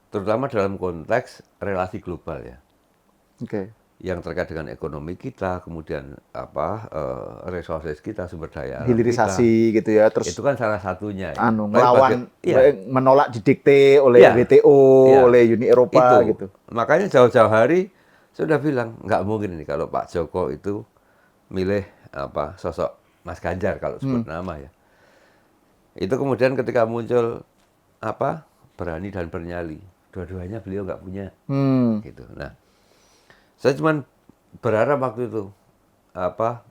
Terutama dalam konteks relasi global ya.
Oke.
Yang terkait dengan ekonomi kita, kemudian resources kita, sumber daya alam
Hilirisasi
kita.
gitu ya, terus
Itu kan salah satunya. Ya.
ngelawan,
Iya,
menolak didikte oleh
iya,
WTO,
iya.
oleh Uni Eropa
Itu.
gitu.
Makanya jauh-jauh hari sudah bilang nggak mungkin ini kalau Pak Joko itu milih sosok Mas Ganjar kalau sebut nama ya. Itu kemudian ketika muncul berani dan bernyali, dua-duanya beliau nggak punya, gitu. Nah, saya cuma berharap waktu itu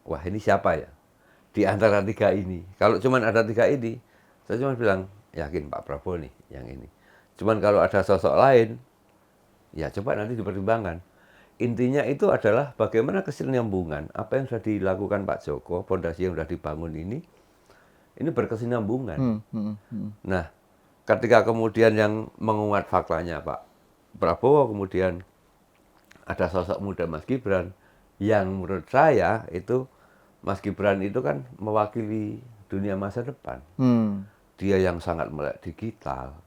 wah ini siapa ya di antara tiga ini. Kalau cuma ada tiga ini, saya cuma bilang yakin Pak Prabowo nih yang ini. Cuman kalau ada sosok lain, ya coba nanti dipertimbangkan. Intinya itu adalah bagaimana kesinambungan apa yang sudah dilakukan Pak Joko, fondasi yang sudah dibangun ini berkesinambungan. Nah, ketika kemudian yang menguat faktanya Pak Prabowo, kemudian ada sosok muda Mas Gibran, yang menurut saya itu Mas Gibran itu kan mewakili dunia masa depan. Dia yang sangat melek digital.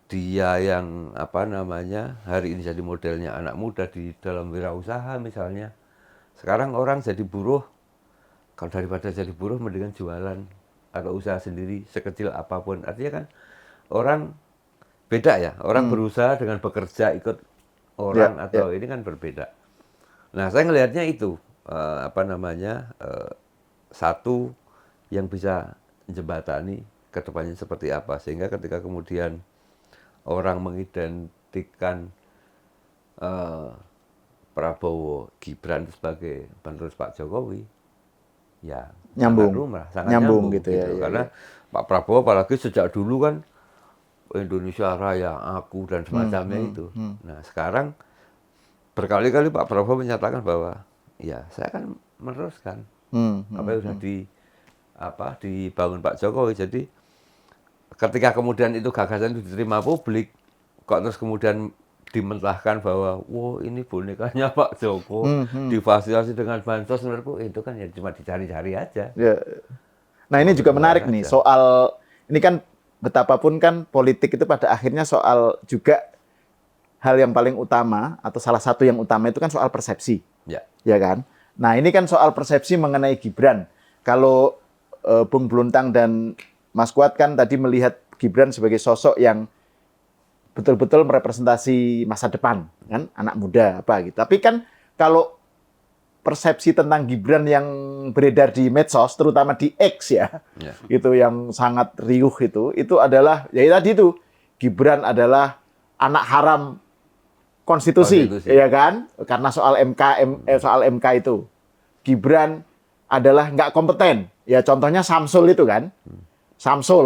Dia yang hari ini jadi modelnya anak muda di dalam wirausaha misalnya. Sekarang orang jadi buruh, kalau daripada jadi buruh mendingan jualan atau usaha sendiri sekecil apapun. Artinya kan orang beda ya, orang berusaha dengan bekerja ikut orang atau ini kan berbeda. Nah, saya ngelihatnya itu satu yang bisa jembatani ke depannya seperti apa, sehingga ketika kemudian orang mengidentikan Prabowo Gibran sebagai penerus Pak Jokowi, ya sangat nyambung
gitu ya.
Karena Pak Prabowo apalagi sejak dulu kan Indonesia Raya, aku dan semacamnya itu. Nah sekarang berkali-kali Pak Prabowo menyatakan bahwa ya saya akan meneruskan apa yang sudah dibangun Pak Jokowi. Jadi ketika kemudian itu gagasan itu diterima publik, kok terus kemudian dimentahkan bahwa, wow ini bonekanya Pak Joko, difasilitasi dengan bansos, menurutku itu kan ya cuma dicari-cari aja.
Ya. Nah, ini
Mau
juga
keluar
menarik nih
aja.
soal ini kan betapapun kan politik itu pada akhirnya soal juga hal yang paling utama atau salah satu yang utama itu kan soal persepsi,
Ya,
ya kan? Nah, ini kan soal persepsi mengenai Gibran. Kalau Bung Bluntang dan Mas Kuat kan tadi melihat Gibran sebagai sosok yang betul-betul merepresentasi masa depan, kan? Anak muda apa gitu. Tapi kan kalau persepsi tentang Gibran yang beredar di medsos, terutama di X ya,
ya,
itu yang sangat riuh itu adalah ya tadi itu Gibran adalah anak haram konstitusi,
konstitusi.
ya kan? Karena soal soal MK itu. Gibran adalah nggak kompeten. Ya contohnya Samsul itu kan. Samsul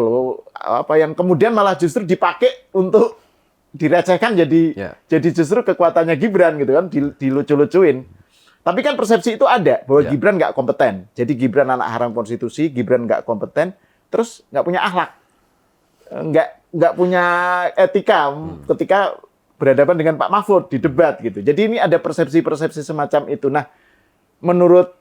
apa yang kemudian malah justru dipakai untuk direcehkan
Ya.
jadi justru kekuatannya Gibran gitu kan, dilucu-lucuin. Tapi kan persepsi itu ada bahwa
Ya.
Gibran nggak kompeten. Jadi Gibran anak haram konstitusi, Gibran nggak kompeten, terus nggak punya akhlak, nggak punya etika ketika berhadapan dengan Pak Mahfud di debat gitu. Jadi ini ada persepsi-persepsi semacam itu. Nah, menurut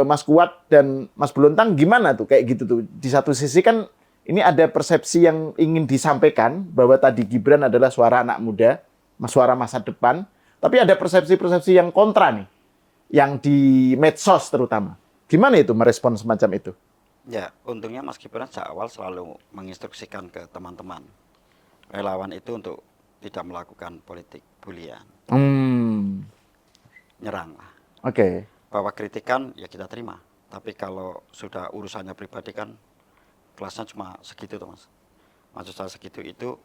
Mas Kuat dan Mas Bluntang gimana tuh kayak gitu tuh? Di satu sisi kan ini ada persepsi yang ingin disampaikan bahwa tadi Gibran adalah suara anak muda, suara masa depan, tapi ada persepsi-persepsi yang kontra nih, yang di medsos terutama. Gimana itu merespon semacam itu?
Ya, untungnya Mas Gibran sejak awal selalu menginstruksikan ke teman-teman relawan itu untuk tidak melakukan politik bulian, nyerang lah.
Oke.
Bahwa kritikan ya kita terima, tapi kalau sudah urusannya pribadi kan kelasnya cuma segitu tuh Mas. Maksud saya segitu itu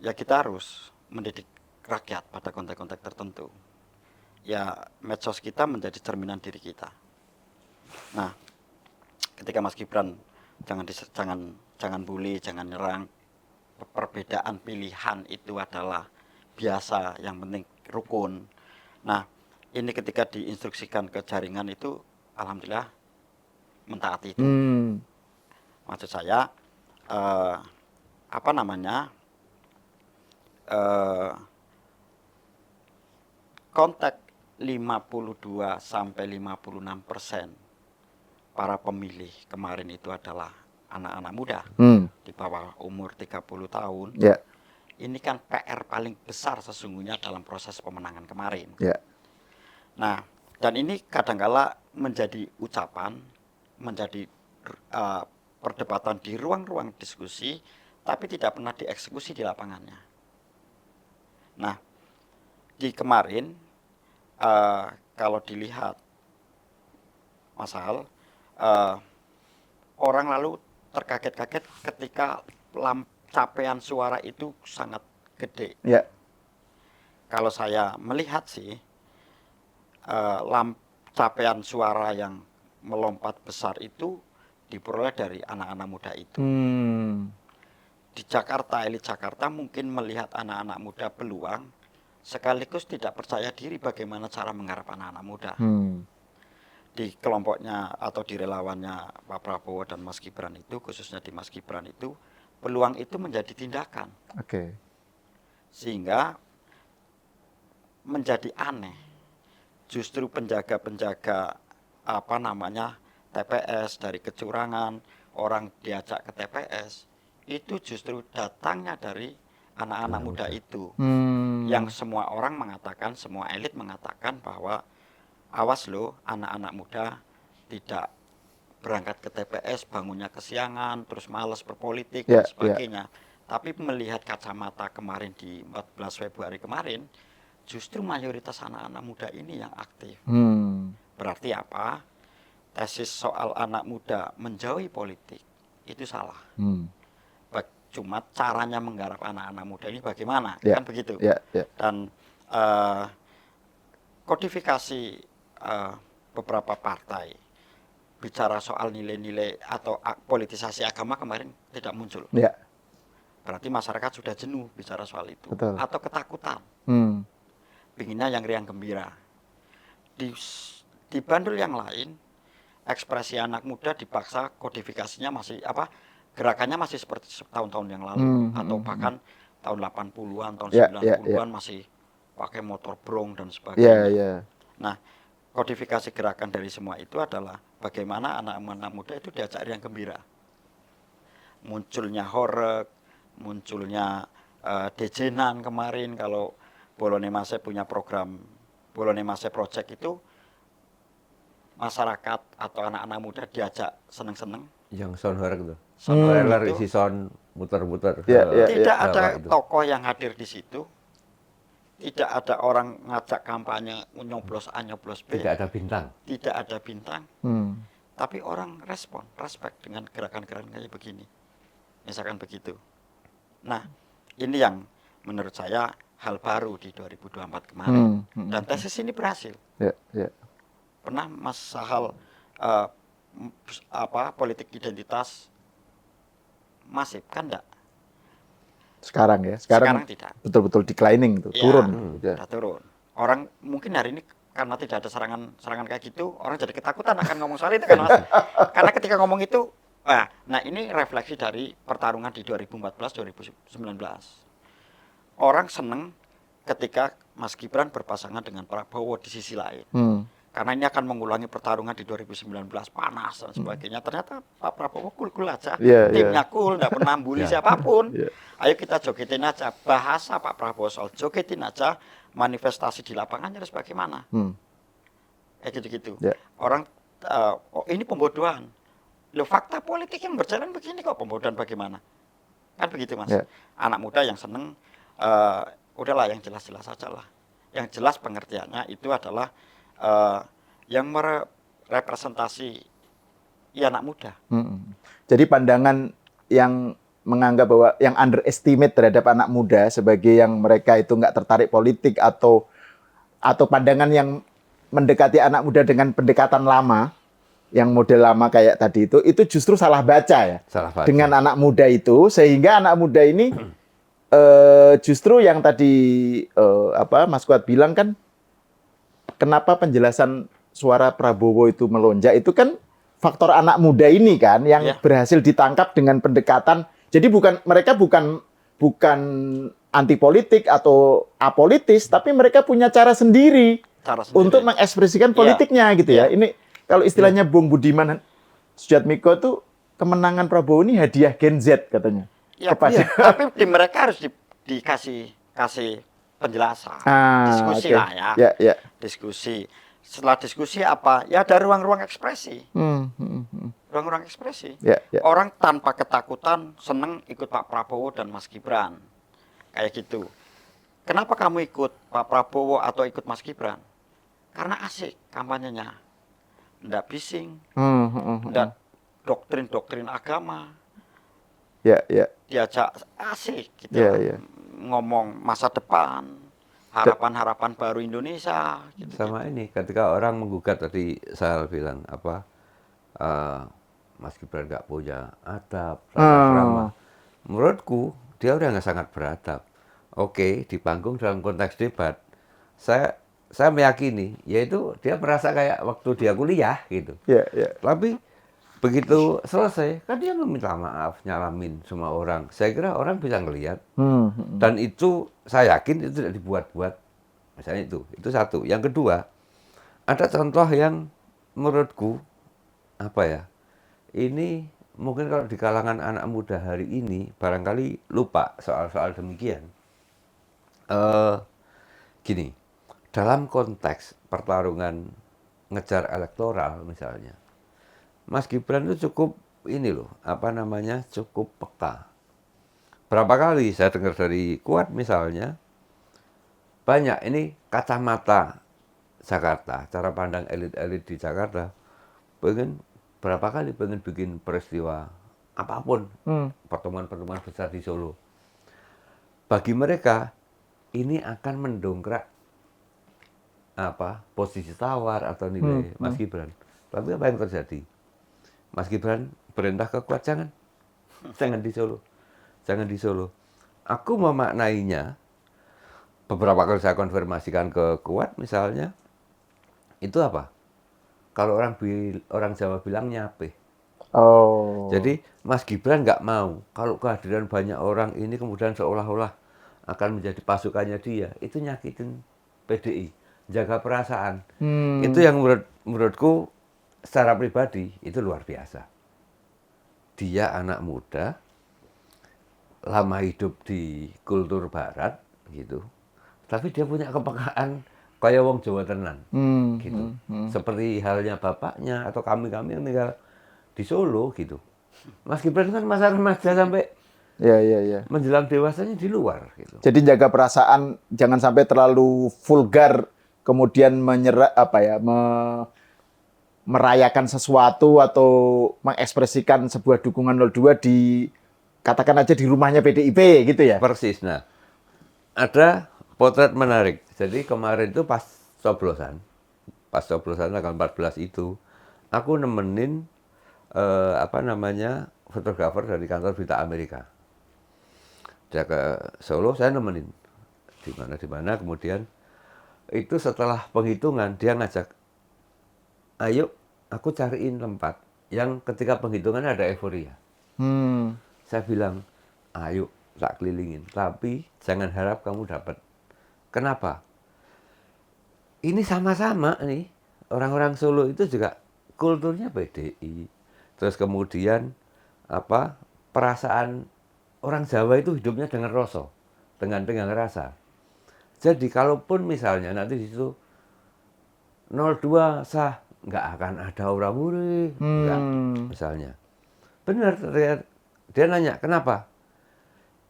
ya kita harus mendidik rakyat pada konteks-konteks tertentu. Ya medsos kita menjadi cerminan diri kita. Nah, ketika Mas Gibran jangan bully, jangan nyerang, perbedaan pilihan itu adalah biasa, yang penting rukun. Nah, ini ketika diinstruksikan ke jaringan itu, alhamdulillah mentaati itu. Maksud saya, apa namanya, kontak 52 sampai 56% para pemilih kemarin itu adalah anak-anak muda di bawah umur 30 tahun.
Ya.
Ini kan PR paling besar sesungguhnya dalam proses pemenangan kemarin.
Ya.
Nah, dan ini kadangkala menjadi ucapan, menjadi perdebatan di ruang-ruang diskusi, tapi tidak pernah dieksekusi di lapangannya. Nah, di kemarin, kalau dilihat, Mas Hal, orang lalu terkaget-kaget ketika capaian suara itu sangat gede.
Ya.
Kalau saya melihat sih, capaian suara yang melompat besar itu diperoleh dari anak-anak muda itu. Di Jakarta, elit Jakarta mungkin melihat anak-anak muda peluang, sekaligus tidak percaya diri bagaimana cara menggarap anak-anak muda. Di kelompoknya atau di relawannya Pak Prabowo dan Mas Gibran itu, khususnya di Mas Gibran itu, peluang itu menjadi tindakan.
Oke.
Sehingga menjadi aneh. Justru penjaga-penjaga apa namanya TPS dari kecurangan, orang diajak ke TPS, itu justru datangnya dari anak-anak muda itu. Yang semua orang mengatakan, semua elit mengatakan bahwa awas loh, anak-anak muda tidak berangkat ke TPS, bangunnya kesiangan, terus malas berpolitik dan sebagainya. Tapi melihat kacamata kemarin di 14 Februari kemarin, justru mayoritas anak-anak muda ini yang aktif. Berarti apa? Tesis soal anak muda menjauhi politik itu salah. Cuma caranya menggarap anak-anak muda ini bagaimana? Kan begitu. Dan kodifikasi beberapa partai bicara soal nilai-nilai atau politisasi agama kemarin tidak muncul. Berarti masyarakat sudah jenuh bicara soal itu.
Betul.
Atau ketakutan. Pinginnya yang riang gembira. Di bandul yang lain, ekspresi anak muda dipaksa kodifikasinya masih gerakannya masih seperti tahun-tahun yang lalu, atau bahkan tahun 80-an, tahun
Ya,
90-an masih pakai motor brong dan
Iya,
sebagainya.
iya.
Nah, kodifikasi gerakan dari semua itu adalah bagaimana anak-anak muda itu diajak riang gembira. Munculnya horeg, munculnya Dejenan kemarin, kalau Bolonemase punya program Bolonemase Project itu, masyarakat atau anak-anak muda diajak seneng-seneng.
Yang sound horeg tuh.
Sound horeg
Trailer
itu
isi sound muter-muter
Ya, ya,
tidak
bawah
ada
itu.
tokoh yang hadir di situ, tidak ada orang ngajak kampanye nyoblos A nyoblos B,
Tidak ada bintang.
tidak ada bintang,
Hmm.
tapi orang respect dengan gerakan-gerakan kayak begini, misalkan begitu. Nah, ini yang menurut saya hal baru di 2024 kemarin. Dan tesis ini berhasil.
Ya, ya.
Pernah Mas Sahal politik identitas masif kan enggak?
Sekarang ya,
Sekarang tidak.
betul-betul declining tuh,
Ya,
turun. Ya.
udah turun. Orang mungkin hari ini karena tidak ada serangan kayak gitu, orang jadi ketakutan akan ngomong soal itu kan Mas. Karena ketika ngomong itu, nah ini refleksi dari pertarungan di 2014-2019. Orang seneng ketika Mas Gibran berpasangan dengan Prabowo di sisi lain. Karena ini akan mengulangi pertarungan di 2019, panas dan sebagainya. Ternyata Pak Prabowo cool-cool aja.
Iya,
Timnya cool, nggak pernah bully siapapun.
Iya.
Ayo kita jogetin aja. Bahasa Pak Prabowo soal jogetin aja, manifestasi di lapangannya harus bagaimana. Kayak gitu-gitu.
Ya.
Orang, ini pembodohan. Loh, fakta politik yang berjalan begini kok, pembodohan bagaimana? Kan begitu, Mas.
Ya.
Anak muda yang seneng, udahlah yang jelas-jelas saja lah. Yang jelas pengertiannya itu adalah yang merepresentasi anak muda.
Jadi pandangan yang menganggap bahwa yang underestimate terhadap anak muda sebagai yang mereka itu nggak tertarik politik atau pandangan yang mendekati anak muda dengan pendekatan lama, yang model lama kayak tadi itu justru salah baca ya.
Salah baca.
Dengan anak muda itu, sehingga anak muda ini justru yang tadi Mas Kuat bilang kan, kenapa penjelasan suara Prabowo itu melonjak itu kan faktor anak muda ini kan yang berhasil ditangkap dengan pendekatan. Jadi mereka bukan anti politik atau apolitis, tapi mereka punya cara sendiri untuk mengekspresikan politiknya gitu ya. Ini kalau istilahnya Bung Budiman Sujatmiko tuh, kemenangan Prabowo ini hadiah Gen Z katanya.
Tapi di mereka harus dikasih penjelasan, diskusi lah ya. Diskusi. Setelah diskusi apa? Ya ada ruang-ruang ekspresi. Ruang-ruang ekspresi. Orang tanpa ketakutan seneng ikut Pak Prabowo dan Mas Gibran. Kayak gitu. Kenapa kamu ikut Pak Prabowo atau ikut Mas Gibran? Karena asik kampanyenya. Nggak bising. Nggak doktrin-doktrin agama. Diajak asik gitu. Ngomong masa depan, harapan-harapan baru Indonesia. Gitu.
Sama ini, ketika orang menggugat tadi saya bilang Mas Gibran nggak punya adab, ramah. Menurutku dia udah nggak sangat beradab. Oke, di panggung dalam konteks debat, saya meyakini, yaitu dia merasa kayak waktu dia kuliah gitu. Tapi begitu selesai, kan dia meminta maaf, nyalamin semua orang. Saya kira orang bisa ngelihat. Dan itu, saya yakin itu tidak dibuat-buat. Misalnya itu satu. Yang kedua, ada contoh yang menurutku, ini mungkin kalau di kalangan anak muda hari ini, barangkali lupa soal-soal demikian. Gini, dalam konteks pertarungan ngejar elektoral misalnya, Mas Gibran itu cukup cukup peka. Berapa kali saya dengar dari Kuat misalnya, banyak ini kacamata Jakarta, cara pandang elit-elit di Jakarta, berapa kali pengen bikin peristiwa apapun, pertemuan-pertemuan besar di Solo. Bagi mereka, ini akan mendongkrak posisi tawar atau nilai Mas Gibran. Tapi apa yang terjadi? Mas Gibran perintah ke Kuat, jangan di Solo. Jangan di Solo. Aku memaknainya, beberapa kali saya konfirmasikan ke Kuat misalnya, itu apa? Kalau orang Jawa bilang nyape. Jadi Mas Gibran nggak mau kalau kehadiran banyak orang ini kemudian seolah-olah akan menjadi pasukannya dia, itu nyakitin PDI, jaga perasaan.
Hmm.
Itu yang menurutku secara pribadi itu luar biasa. Dia anak muda, lama hidup di kultur barat gitu. Tapi dia punya kepekaan kayak wong Jawa tenan gitu. Seperti halnya bapaknya atau kami-kami yang tinggal di Solo gitu. Mas Gibran kan masa remaja sampai
Ya.
menjelang dewasanya di luar gitu.
Jadi jaga perasaan, jangan sampai terlalu vulgar, kemudian merayakan sesuatu atau mengekspresikan sebuah dukungan 02 di katakan aja di rumahnya PDIP gitu ya.
Persis. Nah, ada potret menarik. Jadi kemarin itu pas coblosan tanggal 14 itu, aku nemenin fotografer dari kantor berita Amerika. Dia ke Solo, saya nemenin. Di mana kemudian itu setelah penghitungan dia ngajak, ayo aku cariin tempat yang ketika penghitungan ada euforia. Saya bilang, ayo tak kelilingin, tapi jangan harap kamu dapat. Kenapa? Ini sama-sama nih, orang-orang Solo itu juga kulturnya PDI. Terus kemudian perasaan orang Jawa itu hidupnya dengan rasa, dengan rasa. Jadi kalaupun misalnya nanti di situ 02 sah, nggak akan ada orang murid, nggak, misalnya. Benar, dia nanya, kenapa?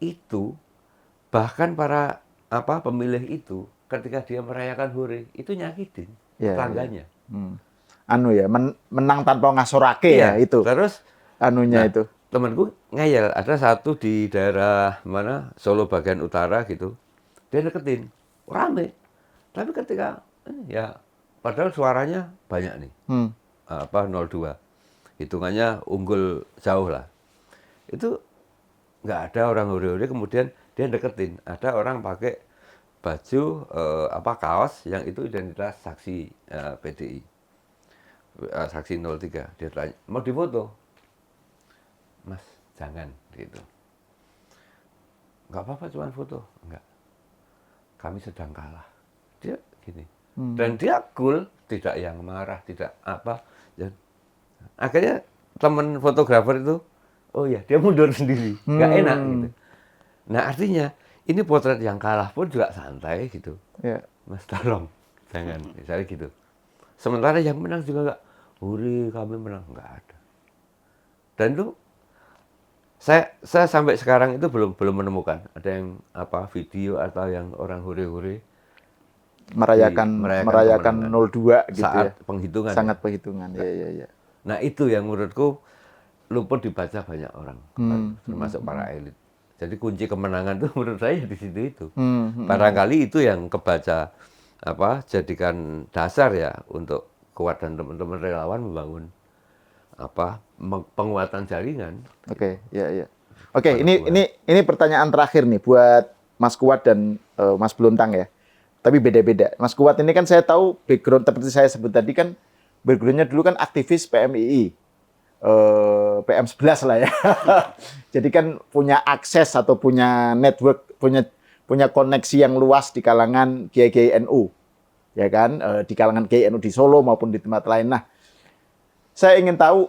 Itu bahkan para pemilih itu ketika dia merayakan hore itu nyakitin tetangganya.
Menang tanpa ngasorake ya itu.
Terus
Itu.
Temanku ngeyel, ada satu di daerah mana Solo bagian utara gitu. Dia deketin, rame. Tapi ketika ya padahal suaranya banyak nih. 02. Hitungannya unggul jauh lah. Itu nggak ada orang hore-hore, kemudian dia deketin. Ada orang pakai baju kaos yang itu identitas saksi PDI. Saksi 03. Dia tanya, mau difoto? Mas, jangan gitu. Nggak apa-apa, cuma foto. Enggak. Kami sedang kalah. Dia gini. Dan dia cool, tidak yang marah, tidak apa. Dan akhirnya teman fotografer itu, oh ya, dia mundur sendiri. Nggak enak gitu. Nah, artinya ini potret yang kalah pun juga santai gitu.
Ya.
Mas, tolong, jangan. Misalnya gitu. Sementara yang menang juga nggak, hore kami menang. Nggak ada. Dan itu saya sampai sekarang itu belum menemukan ada yang video atau yang orang hore-hore
merayakan 02 gitu
saat
ya.
penghitungan.
Sangat penghitungan. Ya.
Nah, itu yang menurutku luput dibaca banyak orang, termasuk para elit. Jadi kunci kemenangan itu menurut saya di situ itu. Barangkali itu yang kebaca jadikan dasar ya untuk kuat dan teman-teman relawan membangun penguatan jaringan.
Oke, ya. Oke, ini pertanyaan terakhir nih buat Mas Kuat dan Mas Bluntang ya. Tapi beda-beda. Mas Kuat ini kan saya tahu background seperti saya sebut tadi kan backgroundnya dulu kan aktivis PMII. PM11 lah ya. Jadi kan punya akses atau punya network, punya koneksi yang luas di kalangan kiai-kiai NU. Ya kan, di kalangan kiai NU di Solo maupun di tempat lain. Nah, saya ingin tahu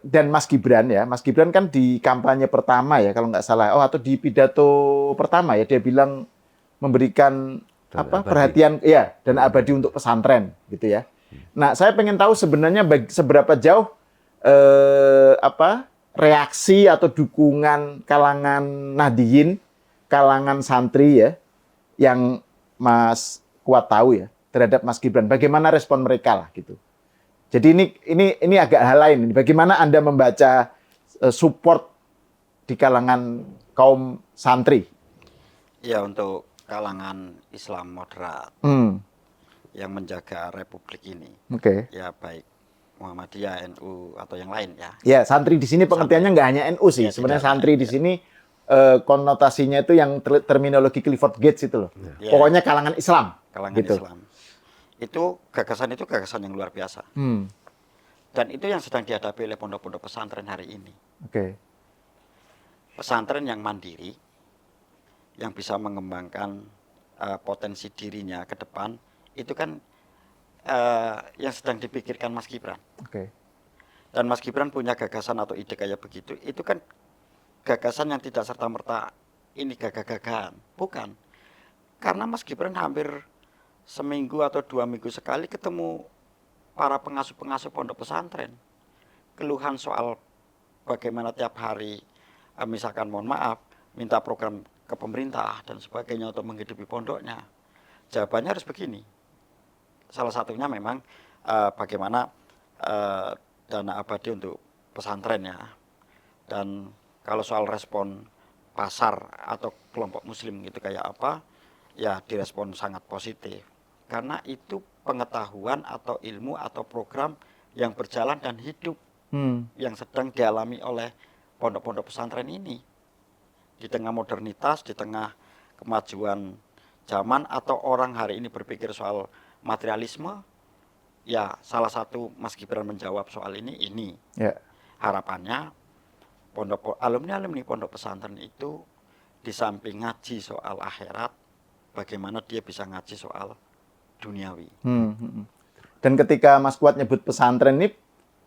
dan Mas Gibran ya, Mas Gibran kan di kampanye pertama ya kalau nggak salah, atau di pidato pertama ya dia bilang memberikan perhatian ya dan abadi untuk pesantren gitu ya. Nah saya pengen tahu sebenarnya seberapa jauh reaksi atau dukungan kalangan Nahdliyin, kalangan santri ya yang Mas Kuat tahu ya terhadap Mas Gibran. Bagaimana respon mereka lah gitu. Jadi ini agak hal lain. Bagaimana Anda membaca support di kalangan kaum santri?
Ya, untuk kalangan Islam moderat yang menjaga republik ini.
Oke.
Ya, baik Muhammadiyah, NU atau yang lain ya.
Ya, santri di sini pengertiannya nggak hanya NU sih.
Ya,
sebenarnya santri di sini konotasinya itu yang terminologi Clifford Gates itu loh.
Ya.
Pokoknya kalangan Islam.
Kalangan
gitu.
Islam. Itu gagasan yang luar biasa. Dan itu yang sedang dihadapi oleh pondok-pondok pesantren hari ini.
Oke.
Pesantren yang mandiri, yang bisa mengembangkan potensi dirinya ke depan, itu kan yang sedang dipikirkan Mas Gibran.
Oke.
Dan Mas Gibran punya gagasan atau ide kayak begitu, itu kan gagasan yang tidak serta-merta ini gagah-gagahan, bukan. Karena Mas Gibran hampir seminggu atau 2 minggu sekali ketemu para pengasuh-pengasuh pondok pesantren. Keluhan soal bagaimana tiap hari, misalkan mohon maaf, minta program ke pemerintah dan sebagainya untuk menghidupi pondoknya. Jawabannya harus begini. Salah satunya memang bagaimana dana abadi untuk pesantren ya. Dan kalau soal respon pasar atau kelompok muslim gitu kayak apa, ya direspon sangat positif. Karena itu pengetahuan atau ilmu atau program yang berjalan dan hidup yang sedang dialami oleh pondok-pondok pesantren ini. Di tengah modernitas, di tengah kemajuan zaman atau orang hari ini berpikir soal materialisme, ya salah satu Mas Gibran menjawab soal ini.
Ya.
Harapannya alumni pondok pesantren itu di samping ngaji soal akhirat, bagaimana dia bisa ngaji soal duniawi.
Dan ketika Mas Kuat nyebut pesantren ini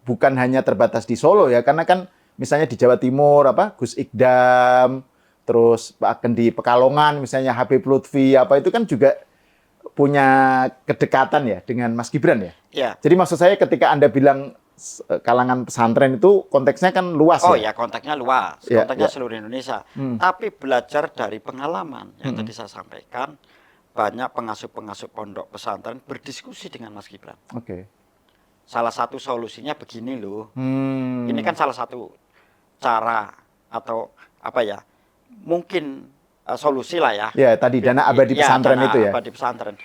bukan hanya terbatas di Solo ya, karena kan misalnya di Jawa Timur Gus Ikdam, terus akan di Pekalongan misalnya Habib Lutfi itu kan juga punya kedekatan ya dengan Mas Gibran ya.
Ya.
Jadi maksud saya ketika Anda bilang kalangan pesantren itu konteksnya kan luas
ya konteksnya luas, konteksnya seluruh Indonesia. Tapi belajar dari pengalaman yang tadi saya sampaikan, banyak pengasuh-pengasuh pondok pesantren berdiskusi dengan Mas Gibran.
Oke.
Salah satu solusinya begini loh. Ini kan salah satu cara atau mungkin solusi lah ya.
Ya, tadi dana abadi pesantren itu ya.
Dana abadi pesantren.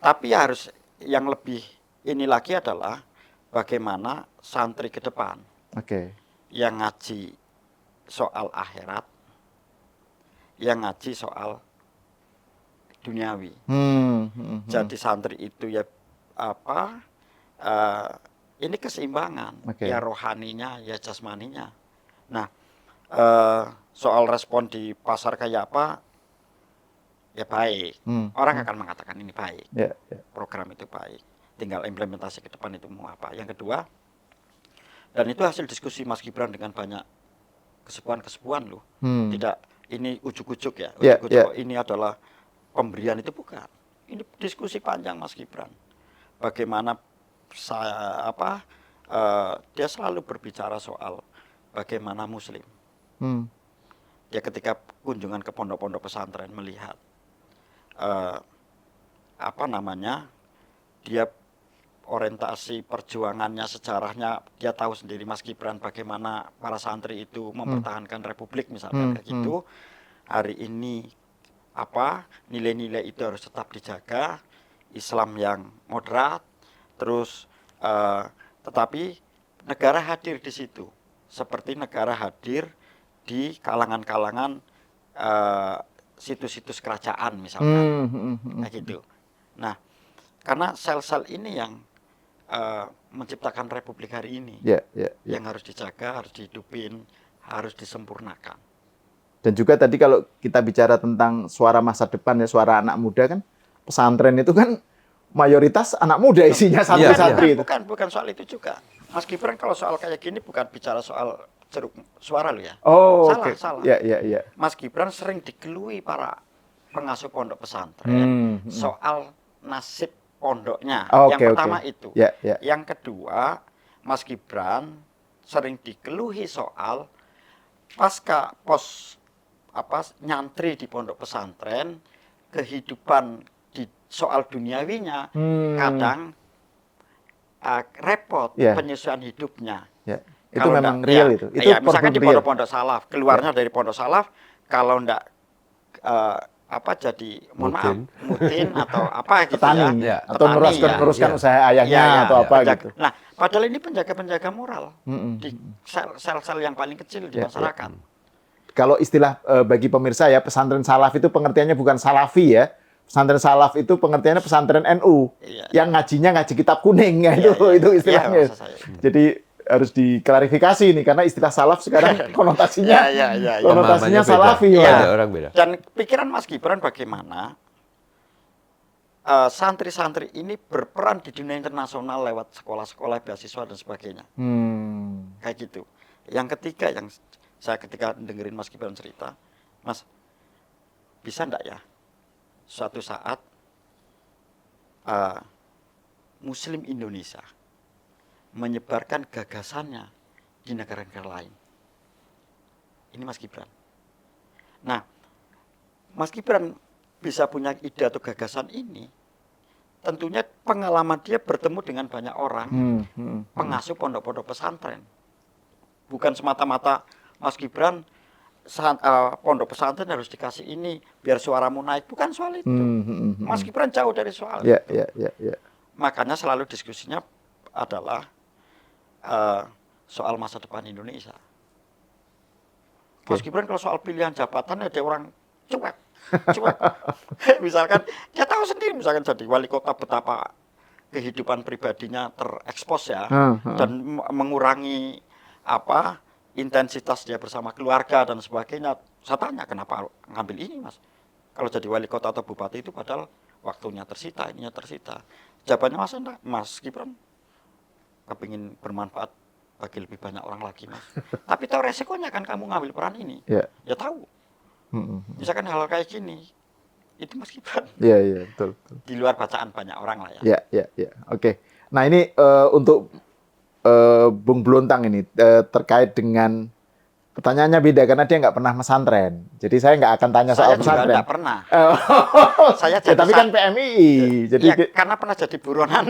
Tapi harus yang lebih ini lagi adalah bagaimana santri ke depan.
Oke.
Yang ngaji soal akhirat, yang ngaji soal duniawi. Jadi santri itu ya ini keseimbangan, ya rohaninya, ya jasmaninya. Nah, soal respon di pasar kayak apa, ya baik. Orang akan mengatakan ini baik, program itu baik. Tinggal implementasi ke depan itu mau apa. Yang kedua, dan itu hasil diskusi Mas Gibran dengan banyak kesepuan-kesepuan loh. Tidak ini ujuk-ujuk ya, ini adalah pemberian, itu bukan. Ini diskusi panjang Mas Gibran. Bagaimana dia selalu berbicara soal bagaimana Muslim. Ya ketika kunjungan ke pondok-pondok pesantren melihat dia orientasi perjuangannya, sejarahnya, dia tahu sendiri Mas Gibran bagaimana para santri itu mempertahankan republik misalkan kayak gitu. Hari ini nilai-nilai itu harus tetap dijaga, Islam yang moderat, terus tetapi negara hadir di situ, seperti negara hadir di kalangan-kalangan situs-situs kerajaan misalkan, kayak gitu. Nah, karena sel-sel ini yang menciptakan republik hari ini, yang harus dijaga, harus dihidupin, harus disempurnakan.
Dan juga tadi kalau kita bicara tentang suara masa depan ya, suara anak muda kan, pesantren itu kan mayoritas anak muda isinya santri-santri itu.
Bukan soal itu juga. Mas Gibran kalau soal kayak gini bukan bicara soal ceruk suara lo ya. Salah.
Ya.
Mas Gibran sering digelui para pengasuh pondok pesantren soal nasib pondoknya. Yang pertama itu. Yang kedua, Mas Gibran sering digeluhi soal nyantri di pondok pesantren, kehidupan di soal duniawinya kadang repot penyesuaian hidupnya.
Itu kalau memang real itu. Itu
misalkan di pondok-pondok salaf, keluarnya dari pondok salaf, kalau ndak jadi mutin atau gitu
petani, atau meruskan usaha ayahnya atau gitu.
Nah, padahal ini penjaga-penjaga moral di sel-sel yang paling kecil di masyarakat.
Kalau istilah bagi pemirsa ya, pesantren salaf itu pengertiannya bukan salafi ya. Pesantren salaf itu pengertiannya pesantren NU yang ngajinya ngaji kitab kuning itu istilahnya. Jadi harus diklarifikasi nih karena istilah salaf sekarang konotasinya
Ya.
konotasinya
Pemahamannya beda.
salafi
Iya.
ya.
Ada orang beda.
Dan pikiran Mas Gibran bagaimana santri-santri ini berperan di dunia internasional lewat sekolah-sekolah, beasiswa dan sebagainya. Kayak gitu. Yang ketiga yang saya ketika dengerin Mas Gibran cerita, Mas, bisa enggak ya suatu saat Muslim Indonesia menyebarkan gagasannya di negara-negara lain. Ini Mas Gibran. Nah, Mas Gibran bisa punya ide atau gagasan ini, tentunya pengalaman dia bertemu dengan banyak orang, pengasuh pondok-pondok pesantren. Bukan semata-mata Mas Gibran pondok pesantren harus dikasih ini biar suaramu naik, bukan soal itu. Mas Gibran jauh dari soal itu. Makanya selalu diskusinya adalah soal masa depan Indonesia. Mas Gibran kalau soal pilihan jabatan ada orang cuek. Misalkan dia tahu sendiri, misalkan jadi wali kota betapa kehidupan pribadinya terekspos ya, dan mengurangi intensitas dia bersama keluarga dan sebagainya. Saya tanya kenapa ngambil ini Mas? Kalau jadi wali kota atau bupati itu padahal waktunya tersita, ininya tersita. Jawabannya Mas enggak, Mas Gibran kepingin bermanfaat bagi lebih banyak orang lagi Mas. Tapi tahu resikonya kan kamu ngambil peran ini. Ya tahu. Misalkan hal kayak gini, itu Mas Gibran.
Iya, betul.
Di luar bacaan banyak orang lah ya.
Iya. Oke. Nah, ini untuk Bung Blontang ini terkait dengan pertanyaannya beda karena dia nggak pernah pesantren. Jadi saya nggak akan tanya soal
Saya juga
pesantren.
nggak pernah. Saya
Ya, tapi kan PMI. Jadi
ya, karena pernah jadi buronan.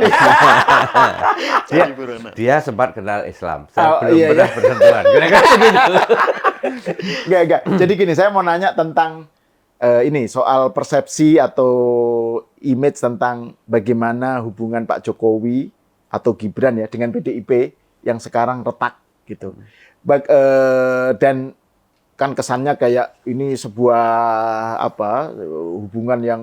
Dia sempat kenal Islam. Saya belum
iya.
pernah bersentuhan. Kira-kira gitu.
Enggak. Jadi gini, saya mau nanya tentang ini soal persepsi atau image tentang bagaimana hubungan Pak Jokowi atau Gibran ya dengan PDIP yang sekarang retak gitu. Dan kan kesannya kayak ini sebuah hubungan yang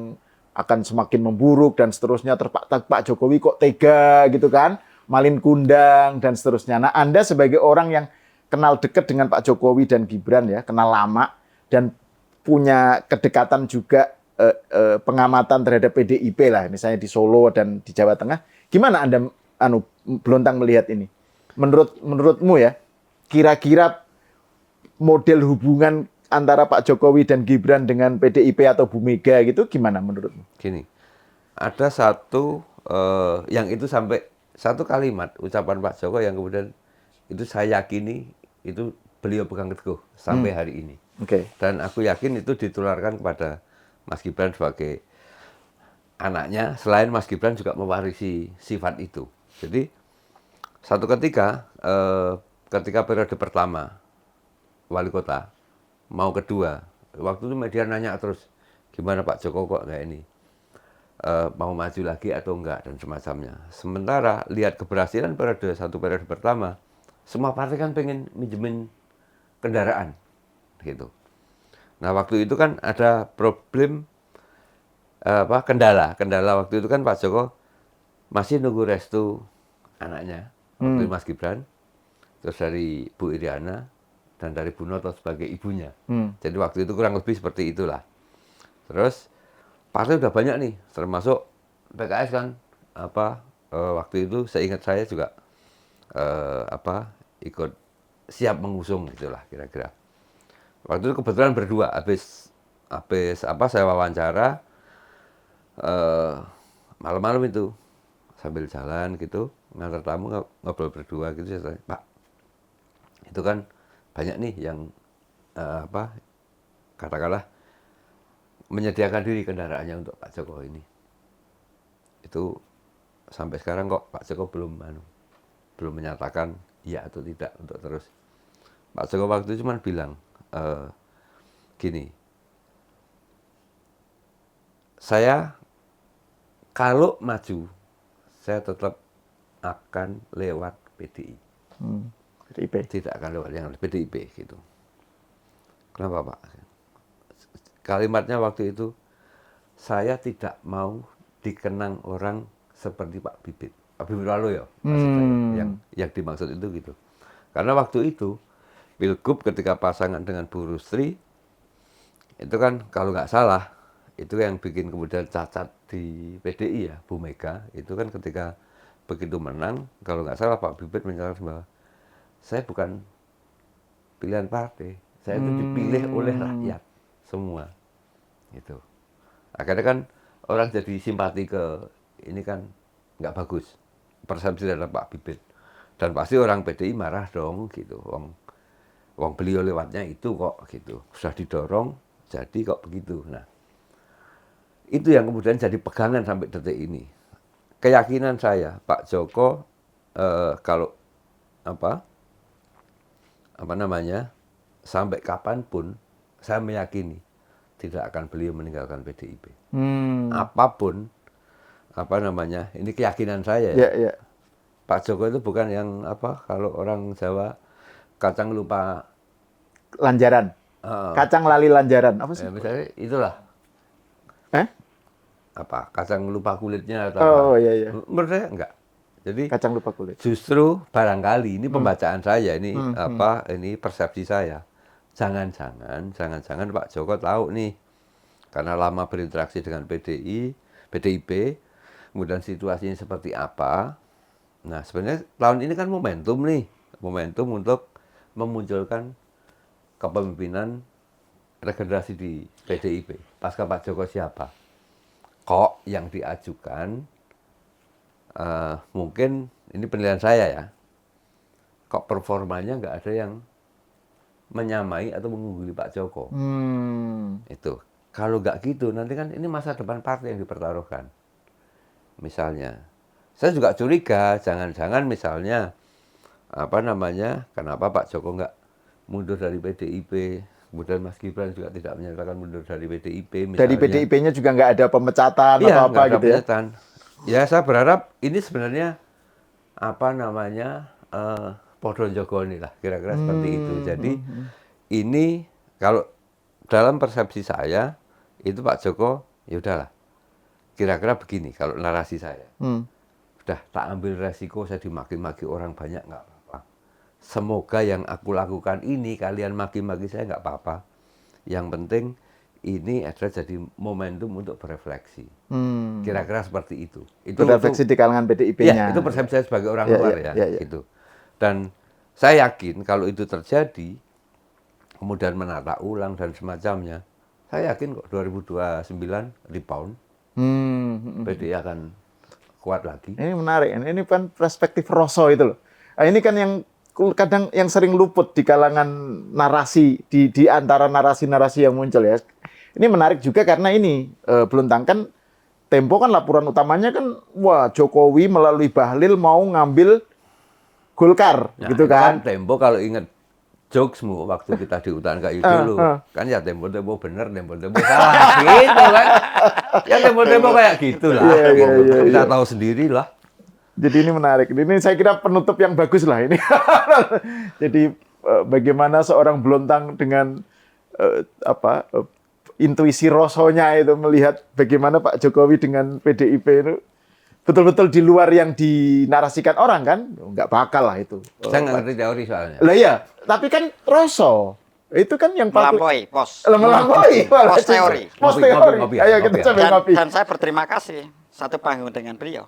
akan semakin memburuk dan seterusnya. Pak Jokowi kok tega gitu kan, malin kundang dan seterusnya. Nah, Anda sebagai orang yang kenal dekat dengan Pak Jokowi dan Gibran ya, kenal lama dan punya kedekatan juga pengamatan terhadap PDIP lah, misalnya di Solo dan di Jawa Tengah. Gimana Anda Blontang melihat ini? Menurutmu ya, kira-kira model hubungan antara Pak Jokowi dan Gibran dengan PDIP atau Bu Mega gitu gimana menurutmu?
Gini, ada satu yang itu sampai satu kalimat ucapan Pak Joko yang kemudian itu saya yakini itu beliau pegang teguh sampai hari ini. Dan aku yakin itu ditularkan kepada Mas Gibran sebagai anaknya, selain Mas Gibran juga mewarisi sifat itu. Jadi satu ketika periode pertama wali kota mau kedua, waktu itu media nanya terus gimana Pak Joko kok kayak ini mau maju lagi atau enggak dan semacamnya. Sementara lihat keberhasilan periode pertama, semua partai kan pengen minjemin kendaraan gitu. Nah waktu itu kan ada problem kendala waktu itu kan Pak Joko masih nunggu restu anaknya waktu Mas Gibran, terus dari Bu Iriana dan dari Bu Noto sebagai ibunya. Jadi waktu itu kurang lebih seperti itulah. Terus partai udah banyak nih, termasuk PKS kan waktu itu seingat saya juga ikut siap mengusung gitulah kira-kira. Waktu itu kebetulan berdua, habis saya wawancara malam-malam itu sambil jalan gitu ngantar tamu ngobrol berdua gitu, saya tanya, Pak, itu kan banyak nih yang katakanlah menyediakan diri kendaraannya untuk Pak Joko ini. Itu sampai sekarang kok Pak Joko belum menyatakan iya atau tidak untuk terus. Pak Joko waktu itu cuma bilang gini, saya kalau maju saya tetap akan lewat PDI.
PDIP.
Tidak akan lewat yang PDIP gitu. Kenapa Pak? Kalimatnya waktu itu, saya tidak mau dikenang orang seperti Pak Bibit. Pak Bibit Waluyo maksud saya, yang dimaksud itu gitu. Karena waktu itu Pilgub ketika pasangan dengan Bu Rusli itu kan kalau nggak salah itu yang bikin kemudian cacat di PDI ya Bu Mega itu kan ketika begitu menang kalau nggak salah Pak Bibit menyatakan bahwa saya bukan pilihan partai, saya itu dipilih oleh rakyat semua itu. Akhirnya kan orang jadi simpati ke ini kan nggak bagus persepsi dari Pak Bibit dan pasti orang PDI marah dong gitu. Wong beliau lewatnya itu kok gitu. Sudah didorong, jadi kok begitu. Nah, itu yang kemudian jadi pegangan sampai detik ini. Keyakinan saya, Pak Joko kalau apa namanya, sampai kapanpun saya meyakini tidak akan beliau meninggalkan PDIP. Apapun apa namanya, ini keyakinan saya ya.
Ya.
Pak Joko itu bukan yang apa kalau orang Jawa kacang lupa
Lanjaran. Kacang lali lanjaran. Apa sih?
misalnya itulah apa kacang lupa kulitnya atau
Oh
apa.
iya.
Menurut saya enggak. Jadi
Kacang lupa kulit.
justru barangkali ini pembacaan saya ini ini persepsi saya. Jangan-jangan Pak Joko tahu nih karena lama berinteraksi dengan PDIP, kemudian situasinya seperti apa. Nah, sebenarnya tahun ini kan momentum untuk memunculkan kepemimpinan regenerasi di PDIP. Pasca Pak Joko siapa? Kok yang diajukan mungkin ini penilaian saya ya. Kok performanya nggak ada yang menyamai atau mengungguli Pak Joko. Itu. Kalau nggak gitu, nanti kan ini masa depan partai yang dipertaruhkan. Misalnya, saya juga curiga, jangan-jangan misalnya, apa namanya, kenapa Pak Joko nggak mundur dari PDIP, kemudian Mas Gibran juga tidak menyatakan mundur dari PDIP. Misalnya.
Dari PDIP-nya juga nggak ada pemecatan
Iya,
atau apa gitu ya?
Pemecatan. Ya, saya berharap ini sebenarnya, apa namanya, Podron Jogoni lah, kira-kira seperti itu. Jadi, ini kalau dalam persepsi saya, itu Pak Joko, ya udahlah. Kira-kira begini, kalau narasi saya. Udah, tak ambil resiko, saya dimaki-maki orang banyak, nggak apa-apa. Semoga yang aku lakukan ini, kalian maki-maki saya nggak apa-apa. Yang penting, ini adalah jadi momentum untuk berefleksi. Kira-kira seperti itu.
Berefleksi di kalangan PDIP-nya.
Ya, itu persepsi saya sebagai orang luar ya. Gitu. Dan saya yakin kalau itu terjadi, kemudian menata ulang dan semacamnya, saya yakin kok 2029 rebound, PDI akan kuat lagi.
Ini menarik. Ini kan perspektif Rosso itu loh. Nah, ini kan yang kadang yang sering luput di kalangan narasi, di antara narasi-narasi yang muncul ya. Ini menarik juga karena ini Bluntang kan Tempo kan laporan utamanya kan wah Jokowi melalui Bahlil mau ngambil Golkar
Nah,
gitu kan.
Tempo kalau ingat jokesmu waktu kita di hutan kayu dulu, kan ya Tempo bener, Tempo salah gitu kan. Ya Tempo kayak gitu lah. Kita tahu sendiri lah.
Jadi ini menarik. Ini saya kira penutup yang bagus lah ini. Jadi bagaimana seorang Bluntang dengan intuisi Rosonya itu melihat bagaimana Pak Jokowi dengan PDIP itu betul-betul di luar yang dinarasikan orang kan, nggak bakal lah itu.
Saya nggak ngerti teori soalnya.
Lah iya, tapi kan Roso itu kan yang
melampaui pos teori.
Pos teori.
Ngopi,
Ayo kita coba ngopi.
Dan saya berterima kasih satu panggung dengan beliau.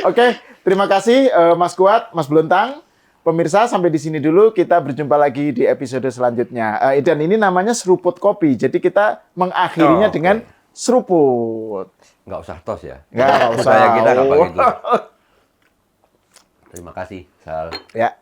Oke, terima kasih Mas Kuat, Mas Bluntang. Pemirsa, sampai di sini dulu. Kita berjumpa lagi di episode selanjutnya. Dan ini namanya seruput kopi. Jadi kita mengakhirinya dengan seruput.
Nggak usah tos ya.
Nggak usah.
Saya kita nggak pakai itu. Terima kasih, Sal.
Ya.